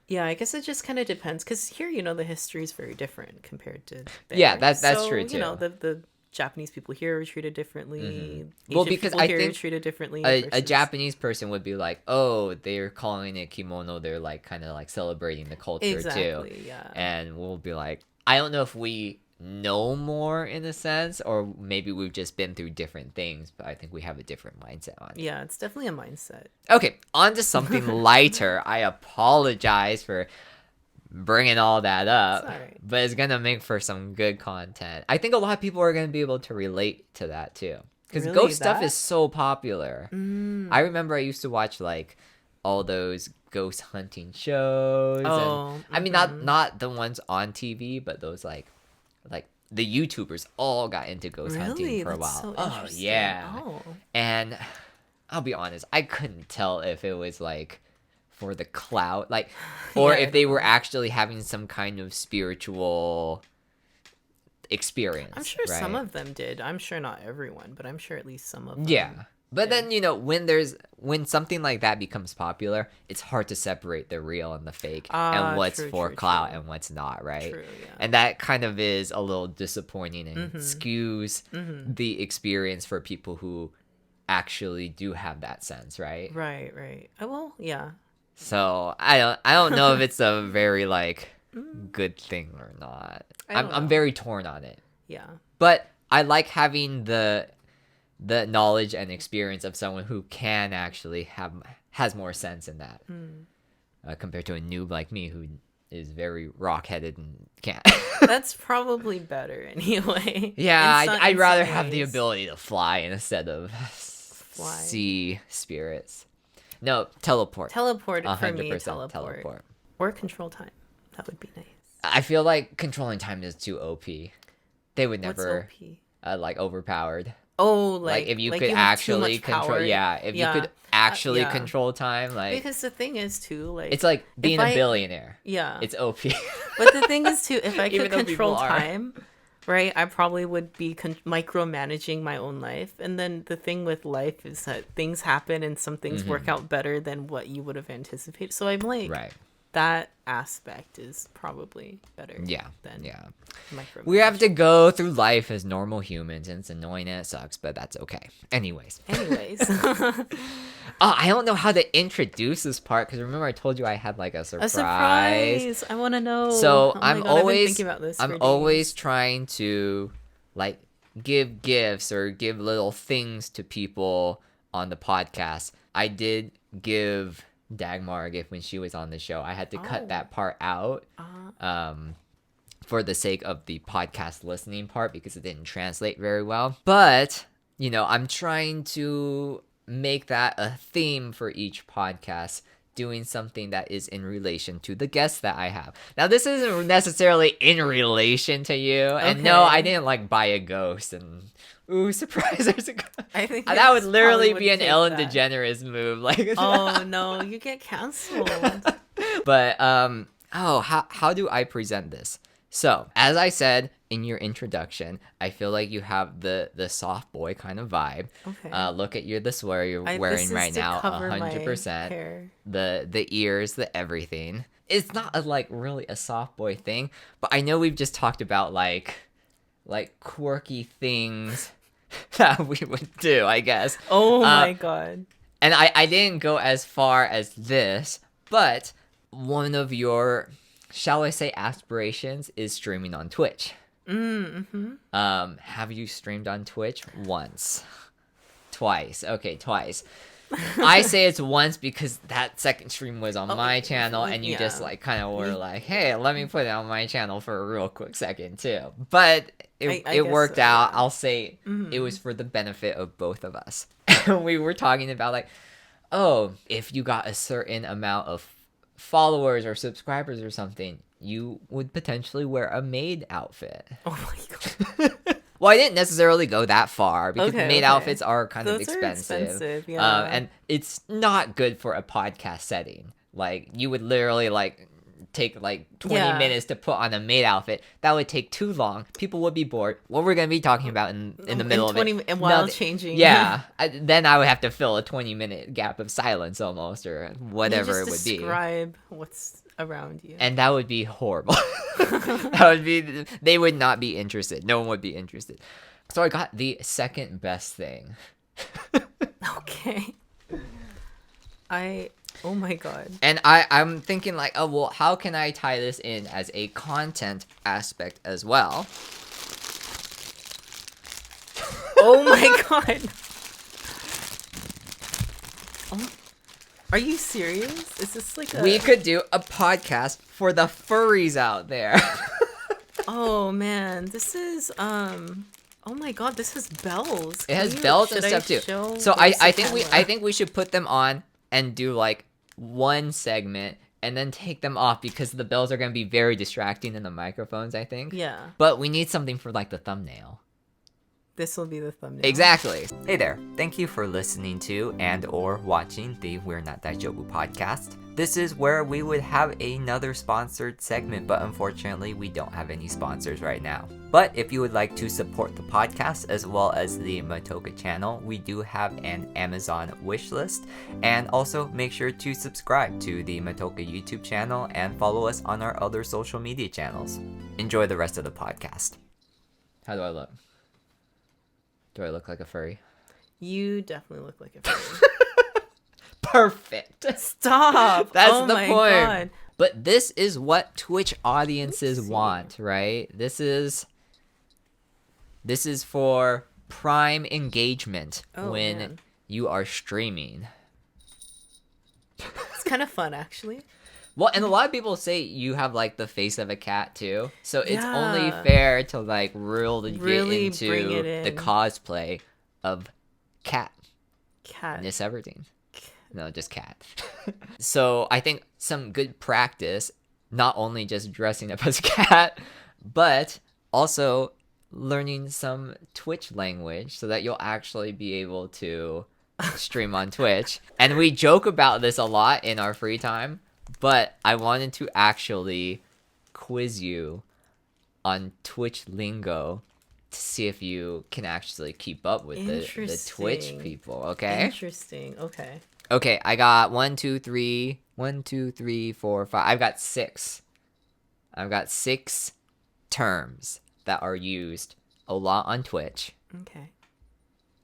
Yeah, I guess it just kind of depends, because here, you know, the history is very different compared to there. Yeah, that's true too. You know, the Japanese people here are treated differently. Mm-hmm. Well, because I think treated differently. A Japanese person would be like, "Oh, they're calling it kimono. They're like kind of like celebrating the culture too." Yeah. And we'll be like, I don't know if we know more in a sense, or maybe we've just been through different things, but I think we have a different mindset on it. Yeah, it's definitely a mindset. Okay, on to something lighter. I apologize for bringing all that up, right. But it's gonna make for some good content. I think a lot of people are gonna be able to relate to that too, because ghost stuff is so popular. I remember I used to watch like all those ghost hunting shows. I mean, not the ones on TV, but those like the YouTubers all got into ghost hunting for a while. So yeah. And I'll be honest, I couldn't tell if it was like for the clout, like, or if they were actually having some kind of spiritual experience. I'm sure some of them did. I'm sure not everyone, but I'm sure at least some of them. Yeah. But then, you know, when something like that becomes popular, it's hard to separate the real and the fake, and what's for clout and what's not, right? True, yeah. And that kind of is a little disappointing and skews the experience for people who actually do have that sense, right? Right. Well, yeah. So I don't know if it's a very like good thing or not. I'm very torn on it. Yeah. But I like having the knowledge and experience of someone who can actually has more sense in that compared to a noob like me who is very rock-headed and can't. That's probably better anyway. Yeah, I'd rather have the ability to fly instead of see spirits. No, teleport. Teleport for me. Teleport. Or control time. That would be nice. I feel like controlling time is too OP. They would never What's OP? Overpowered. Oh, like if you could actually control, if you could actually control time, like, because the thing is too, like, it's like being a billionaire. Yeah, it's OP. But the thing is too, if I could control time, right, I probably would be micromanaging my own life. And then the thing with life is that things happen and some things work out better than what you would have anticipated. So I'm like, that aspect is probably better. Than we have to go through life as normal humans, and it's annoying and it sucks, but that's okay. Anyways. I don't know how to introduce this part, because remember I told you I had like a surprise. I want to know. So I've been thinking about this I'm always trying to like give gifts or give little things to people on the podcast. I did give Dagmar a gift when she was on the show. I had to cut that part out for the sake of the podcast listening part, because it didn't translate very well. But, you know, I'm trying to make that a theme for each podcast, doing something that is in relation to the guests that I have. Now, this isn't necessarily in relation to you. And no, I didn't like buy a ghost and ooh, surprise, there's a ghost. I think that would literally be an Ellen DeGeneres move. Like, oh no, you get canceled. But how do I present this? So, as I said in your introduction, I feel like you have the soft boy kind of vibe. Okay. Look at the sweater you're wearing right now, 100%. The ears, the everything. It's not really a soft boy thing, but I know we've just talked about like quirky things that we would do, I guess. Oh my god. And I didn't go as far as this, but one of your, shall I say, aspirations is streaming on Twitch. Have you streamed on Twitch? Once. Twice. Okay, twice. I say it's once because that second stream was on my channel, and you just like kind of were like, hey, let me put it on my channel for a real quick second too. But it worked out. I'll say it was for the benefit of both of us. We were talking about like, oh, if you got a certain amount of followers or subscribers or something, you would potentially wear a maid outfit. Oh my god. Well, I didn't necessarily go that far, because maid outfits are kind of expensive. And it's not good for a podcast setting. Like, you would literally like take like 20 minutes to put on a maid outfit. That would take too long. People would be bored. What we're going to be talking about in the middle of it. And while changing. Yeah. Then I would have to fill a 20-minute gap of silence almost, or whatever it would be. Describe what's around you. And that would be horrible. That would be, they would not be interested. No one would be interested. So I got the second best thing. Okay. Oh my god. And I'm thinking like, oh, well, how can I tie this in as a content aspect as well? Oh my god. Oh. Are you serious? Is this like We could do a podcast for the furries out there. Oh man, this is oh my god, this has bells. It has bells and stuff too. So I think we should put them on and do like one segment and then take them off, because the bells are going to be very distracting in the microphones, I think. Yeah. But we need something for like the thumbnail. This will be the thumbnail. Exactly. Hey there. Thank you for listening to and or watching the We're Not Daijoubu podcast. This is where we would have another sponsored segment, but unfortunately we don't have any sponsors right now. But if you would like to support the podcast as well as the MATOKA channel, we do have an Amazon wish list. And also make sure to subscribe to the MATOKA YouTube channel and follow us on our other social media channels. Enjoy the rest of the podcast. How do I look? Do I look like a furry? You definitely look like a furry. Perfect. Stop. That's the point. God. But this is what Twitch audiences want, right? This is for prime engagement when you are streaming. It's kind of fun, actually. Well, and a lot of people say you have like the face of a cat too, so it's only fair to like really get into the cosplay of Katniss Everdeen. No, just cat. So I think some good practice, not only just dressing up as a cat, but also learning some Twitch language so that you'll actually be able to stream on Twitch. And we joke about this a lot in our free time. But I wanted to actually quiz you on Twitch lingo to see if you can actually keep up with the Twitch people, okay? Interesting. Okay. Okay, I got 1, 2, 3, 4, 5. I've got 6. I've got 6 terms that are used a lot on Twitch. Okay.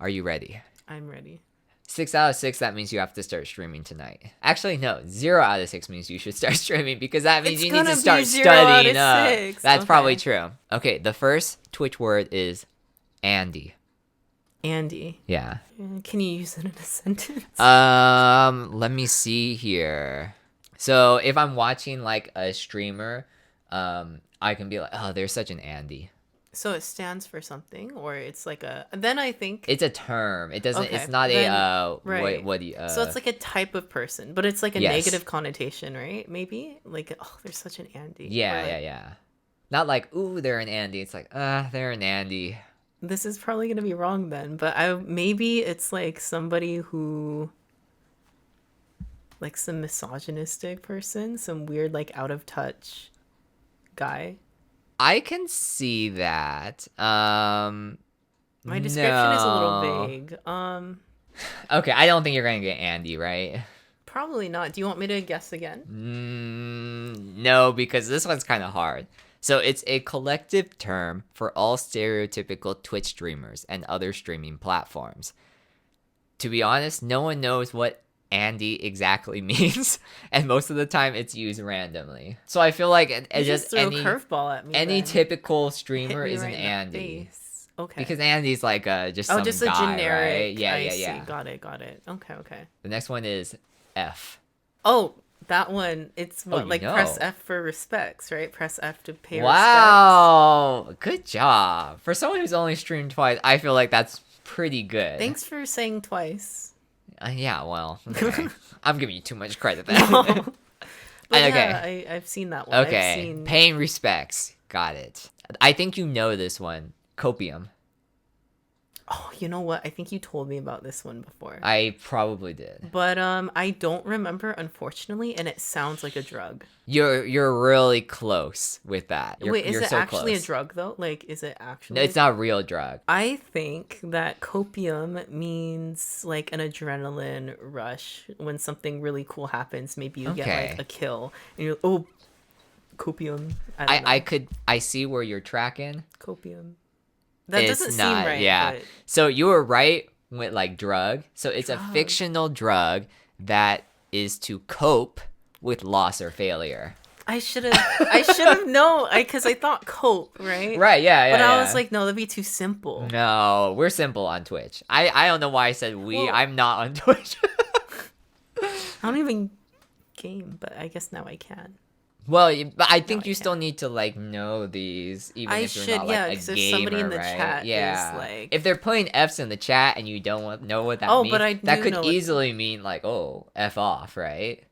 Are you ready? I'm ready. 6 out of 6, that means you have to start streaming tonight. Actually, no. 0 out of 6 means you should start streaming because that means you need to start studying up. That's probably true. Okay, the first Twitch word is Andy. Andy. Yeah. Can you use it in a sentence? Let me see here. So if I'm watching like a streamer, I can be like, oh, there's such an Andy. So it stands for something, or it's like a. Then I think it's a term. It doesn't. Okay, it's not then, right. What do you? So it's like a type of person, but it's like a negative connotation, right? Maybe like, oh, there's such an Andy. Yeah, yeah. Not like, ooh, they're an Andy. It's like, they're an Andy. This is probably gonna be wrong then, but maybe it's like somebody who, like some misogynistic person, some weird like out of touch guy. I can see that. My description is a little vague. Okay, I don't think you're gonna get Andy, right? Probably not. Do you want me to guess again? No, because this one's kind of hard. So it's a collective term for all stereotypical Twitch streamers and other streaming platforms. To be honest, no one knows what Andy exactly means, and most of the time it's used randomly. So I feel like it just threw a curveball at me. Any typical streamer is an Andy. Okay. Because Andy's like just some just guy, a generic. Right? Yeah, I yeah. See. Got it. Okay. The next one is F. Oh, that one. It's what press F for respects, right? Press F to pay respects. Wow, good job. For someone who's only streamed twice, I feel like that's pretty good. Thanks for saying twice. Yeah, well, okay. I'm giving you too much credit then. No. But okay. Yeah, I've seen that one. Okay, paying respects. Got it. I think you know this one. Copium. Oh, you know what? I think you told me about this one before. I probably did. But I don't remember, unfortunately, and it sounds like a drug. You're really close with that. Wait, is you're it so actually close. A drug, though? Like, is it actually... No, it's not a real drug. I think that copium means, like, an adrenaline rush. When something really cool happens, maybe you get, like, a kill. And you're like, oh, copium. I see where you're tracking. Copium. That doesn't seem right. Yeah. But... So you were right with like drug. So it's a fictional drug that is to cope with loss or failure. I should have known because I thought cope, right? Right. Yeah. But I was like, no, that'd be too simple. No, we're simple on Twitch. I don't know why I said we. Well, I'm not on Twitch. I don't even game, but I guess now I can. Well, but I think you still need to like know these, even if you're not like a gamer, somebody in the right? chat yeah. Is like... If they're putting F's in the chat and you don't know what that means, that could easily mean like, oh, F off, right?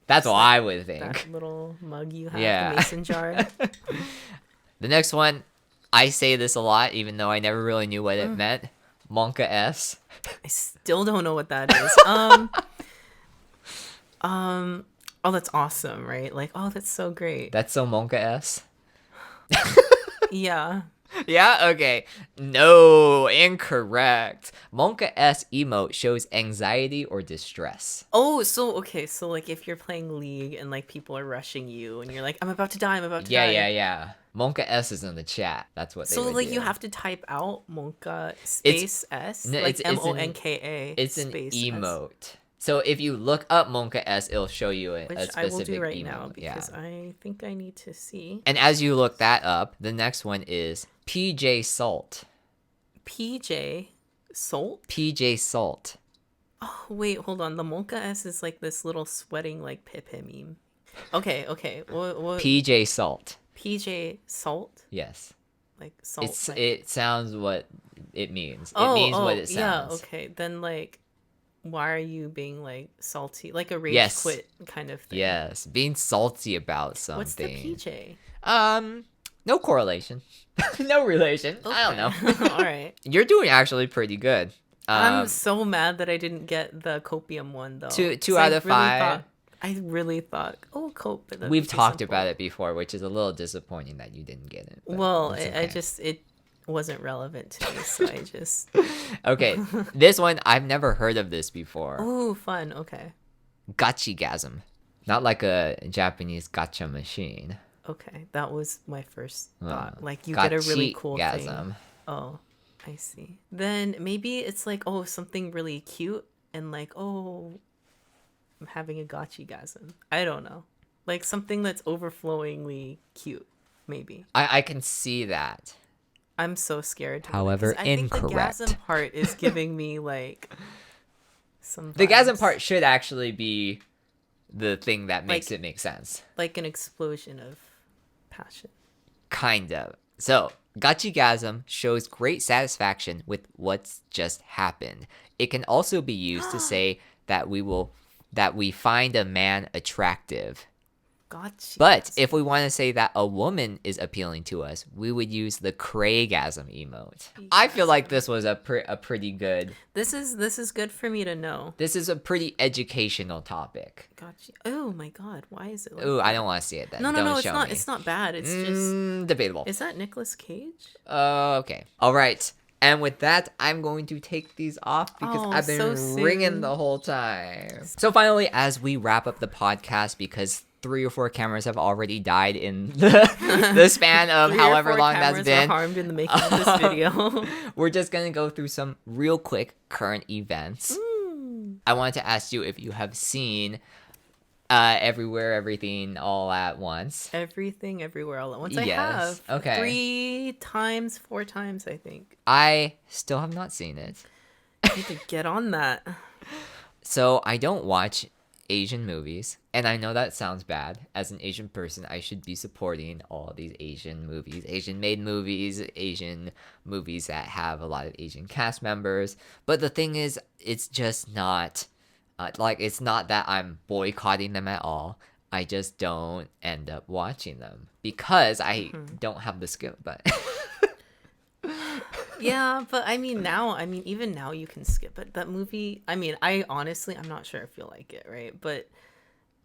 That's what I would think. That little mug you have, the mason jar. The next one, I say this a lot, even though I never really knew what it meant. Monka S. I still don't know what that is. Oh, that's awesome, right? Like, oh, that's so great. That's so Monka S? Yeah. Yeah? Okay. No, incorrect. Monka S emote shows anxiety or distress. Oh, so, okay. So, like, if you're playing League and, like, people are rushing you and you're like, I'm about to die. Yeah. Monka S is in the chat. That's what they would do. You have to type out Monka space S? No, like, M-O-N-K-A It's an emote. S. So if you look up Monka S, it'll show you a specific I will do right emote. Now because I think I need to see. And as you look that up, the next one is PJ Salt. PJ Salt? PJ Salt. Oh, wait, hold on. The Monka S is like this little sweating like Pepe meme. Okay. What? PJ Salt. PJ Salt? Yes. Like salt. It sounds what it means. It means what it sounds. Yeah, okay. Then like, why are you being like salty, like a rage quit kind of thing? Yes, being salty about something. What's the PJ? No correlation. No relation. Okay. I don't know. All right. You're doing actually pretty good. I'm so mad that I didn't get the copium one though. Two out of 5. I really thought, cope. We've talked about it before, which is a little disappointing that you didn't get it. Well, it wasn't relevant to me, so I just... Okay, this one, I've never heard of this before. Ooh, fun. Okay. Gachigasm. Not like a Japanese gacha machine. Okay, that was my first thought. Like, you get a really cool thing. Oh, I see. Then maybe it's like, something really cute and like, I'm having a gachigasm. I don't know. Like something that's overflowingly cute, maybe. I can see that. I'm so scared. However, I incorrect. think the gasm part is giving me like some vibes. The gasm part should actually be the thing that makes it make sense. Like an explosion of passion. Kind of. So, gachigasm shows great satisfaction with what's just happened. It can also be used to say that we find a man attractive. Gotcha. But if we want to say that a woman is appealing to us, we would use the Craigasm emote. Yes. I feel like this was a pretty good. This is good for me to know. This is a pretty educational topic. Gotcha. Oh my god, why is it? Like I don't want to see it. Then no, it's not. It's not bad. It's just debatable. Is that Nicolas Cage? Okay. All right. And with that, I'm going to take these off because I've been ringing the whole time. So finally, as we wrap up the podcast, because 3 or 4 cameras have already died in the span of however long that's been. Are harmed in the making of this video. We're just going to go through some real quick current events. I wanted to ask you if you have seen Everywhere, Everything, All at Once. Everything, Everywhere, All at Once. Yes. I have. Okay. 3 times, 4 times, I think. I still have not seen it. I need to get on that. So I don't watch Asian movies, and I know that sounds bad. As an Asian person, I should be supporting all these Asian movies, Asian made movies, Asian movies that have a lot of Asian cast members. But the thing is, it's just not it's not that I'm boycotting them at all. I just don't end up watching them because I don't have the skip button. Yeah, but even now you can skip it. That movie, I'm not sure if you'll like it, right? But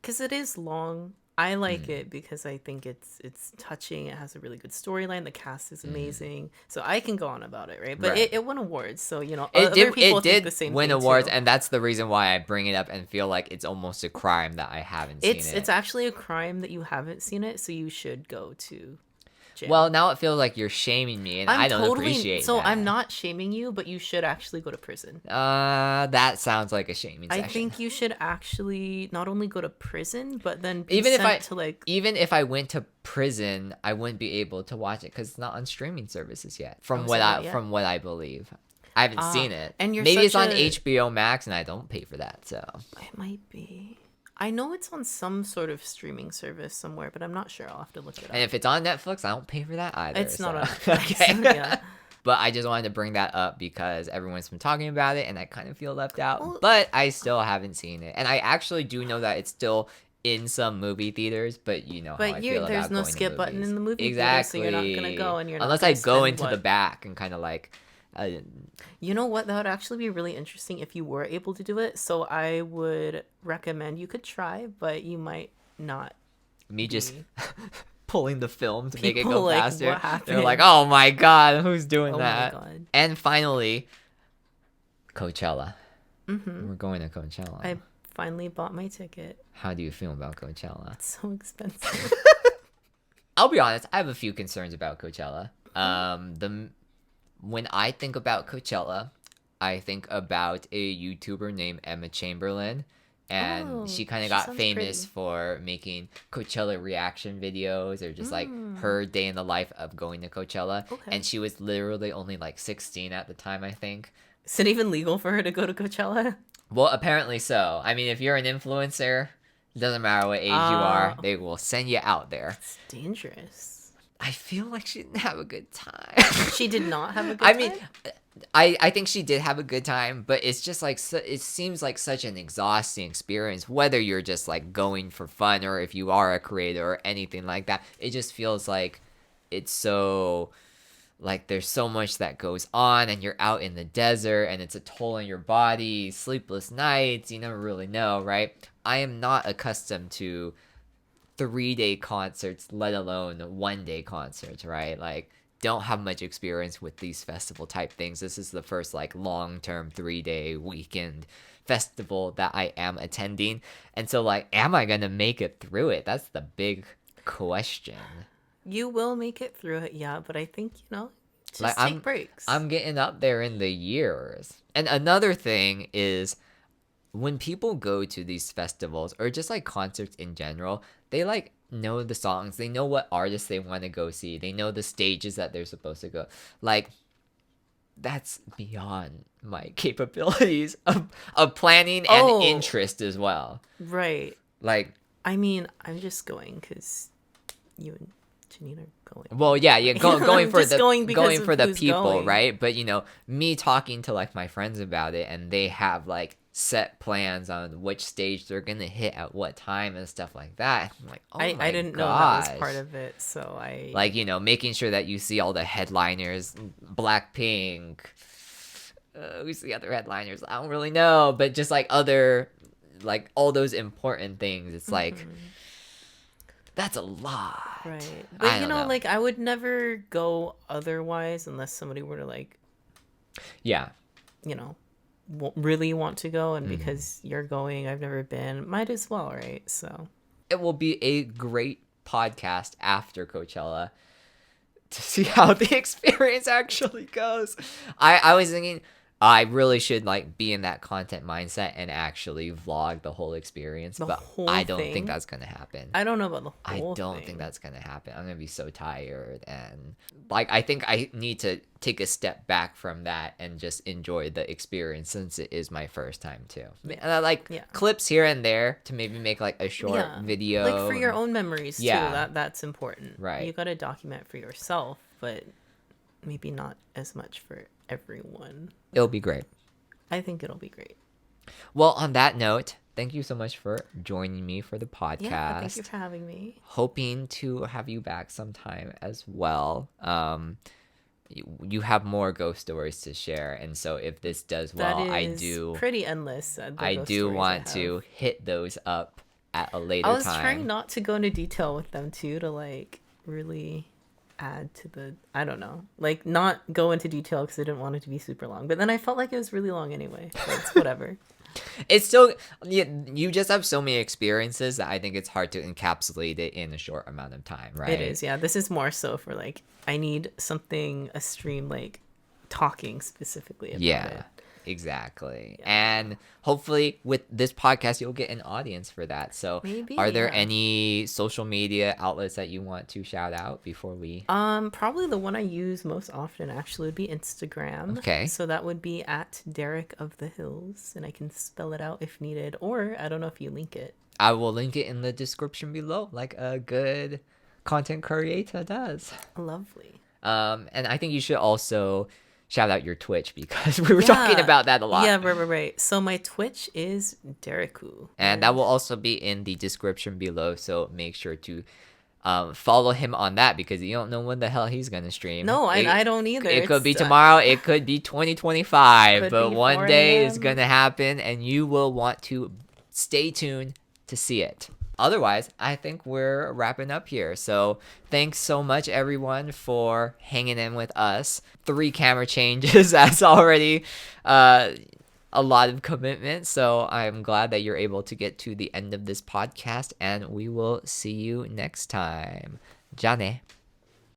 because it is long, I like it because I think it's touching. It has a really good storyline. The cast is amazing, so I can go on about it, right? But it won awards, so other people think the same win thing awards, too. And that's the reason why I bring it up and feel like it's almost a crime that I haven't seen it. It's actually a crime that you haven't seen it, so you should go to. Well, now it feels like you're shaming me, and I don't appreciate that. I'm not shaming you, but you should actually go to prison. That sounds like a shaming session. I think you should actually not only go to prison, but then even if I went to prison, I wouldn't be able to watch it because it's not on streaming services yet. From what I believe, I haven't seen it. And maybe it's on HBO Max, and I don't pay for that. So it might be. I know it's on some sort of streaming service somewhere, but I'm not sure. I'll have to look it up. And if it's on Netflix, I don't pay for that either. It's not on Netflix. Okay. Yeah. But I just wanted to bring that up because everyone's been talking about it, and I kind of feel left out. But I still haven't seen it. And I actually do know that it's still in some movie theaters, but you know how I feel about there's no going skip to button in the movie exactly. theater, so you're not going to go, and you're not unless I go into the back and kind of like... you know what? That would actually be really interesting if you were able to do it. So I would recommend you could try, but you might not. Just pulling the film to make it go faster. What happened? They're like, oh my god, who's doing that? My god. And finally, Coachella. Mm-hmm. We're going to Coachella. I finally bought my ticket. How do you feel about Coachella? It's so expensive. I'll be honest, I have a few concerns about Coachella. When I think about Coachella, I think about a YouTuber named Emma Chamberlain, and she kind of got famous for making Coachella reaction videos or just like her day in the life of going to Coachella. Okay. And she was literally only like 16 at the time, I think. Is it even legal for her to go to Coachella? Well, apparently so. I mean, if you're an influencer, it doesn't matter what age you are, they will send you out there. It's dangerous. I feel like she didn't have a good time. She did not have a good time? I mean, I think she did have a good time, but it's just like, it seems like such an exhausting experience, whether you're just like going for fun or if you are a creator or anything like that. It just feels like it's so... like there's so much that goes on, and you're out in the desert, and it's a toll on your body, sleepless nights, you never really know, right? I am not accustomed to 3-day concerts, let alone 1-day concerts, right? Like, don't have much experience with these festival type things. This is the first like long-term 3-day weekend festival that I am attending. And so like, am I gonna make it through it? That's the big question. You will make it through it, yeah, but I think, just Like take breaks. I'm getting up there in the years. And another thing is when people go to these festivals or just like concerts in general, they like know the songs, they know what artists they want to go see, they know the stages that they're supposed to go. Like, that's beyond my capabilities of planning and interest as well. Right. Like, I mean, I'm just going because you and Janine are going. Well, yeah, going for the people, going. right? But me talking to like my friends about it, and they have like set plans on which stage they're gonna hit at what time and stuff like that. I'm like, I didn't know that was part of it, so I like making sure that you see all the headliners, Blackpink. Who's the other headliners? I don't really know, but just like other, like all those important things. It's like. That's a lot. Right. But like I would never go otherwise unless somebody were to like really want to go, and because you're going, I've never been, might as well, right? So it will be a great podcast after Coachella to see how the experience actually goes. I was thinking I really should like be in that content mindset and actually vlog the whole experience, but I don't think that's gonna happen. I don't know about the whole thing. I don't think that's gonna happen. I'm gonna be so tired, and like I think I need to take a step back from that and just enjoy the experience since it is my first time too. And clips here and there to maybe make like a short video, like for your own memories too. That's important, right? You got to document for yourself, but maybe not as much for everyone. It'll be great. I think it'll be great. Well, on that note, thank you so much for joining me for the podcast. Yeah, thank you for having me. Hoping to have you back sometime as well. You have more ghost stories to share, and so if this does well, I do pretty endless. I do want to hit those up at a later time. I was trying not to go into detail with them too, to like really add to the, I don't know, like not go into detail because I didn't want it to be super long, but then I felt like it was really long anyway, so it's whatever. It's still, you just have so many experiences that I think it's hard to encapsulate it in a short amount of time, right? It is, yeah. This is more so for like, I need a stream like talking specifically about it. Exactly. Yeah. And hopefully with this podcast, you'll get an audience for that. So maybe, are there any social media outlets that you want to shout out before we... Probably the one I use most often actually would be Instagram. Okay. So that would be at Derek of the Hills, and I can spell it out if needed, or I don't know if you link it. I will link it in the description below, like a good content creator does. Lovely. And I think you should also... shout out your Twitch, because we were talking about that a lot. Yeah, right. So my Twitch is Dereku. And that will also be in the description below, so make sure to follow him on that, because you don't know when the hell he's going to stream. No, I don't either. It could be tomorrow, it could be 2025, but one day it's going to happen, and you will want to stay tuned to see it. Otherwise, I think we're wrapping up here. So thanks so much, everyone, for hanging in with us. 3 camera changes. That's already a lot of commitment. So I'm glad that you're able to get to the end of this podcast. And we will see you next time. じゃあね.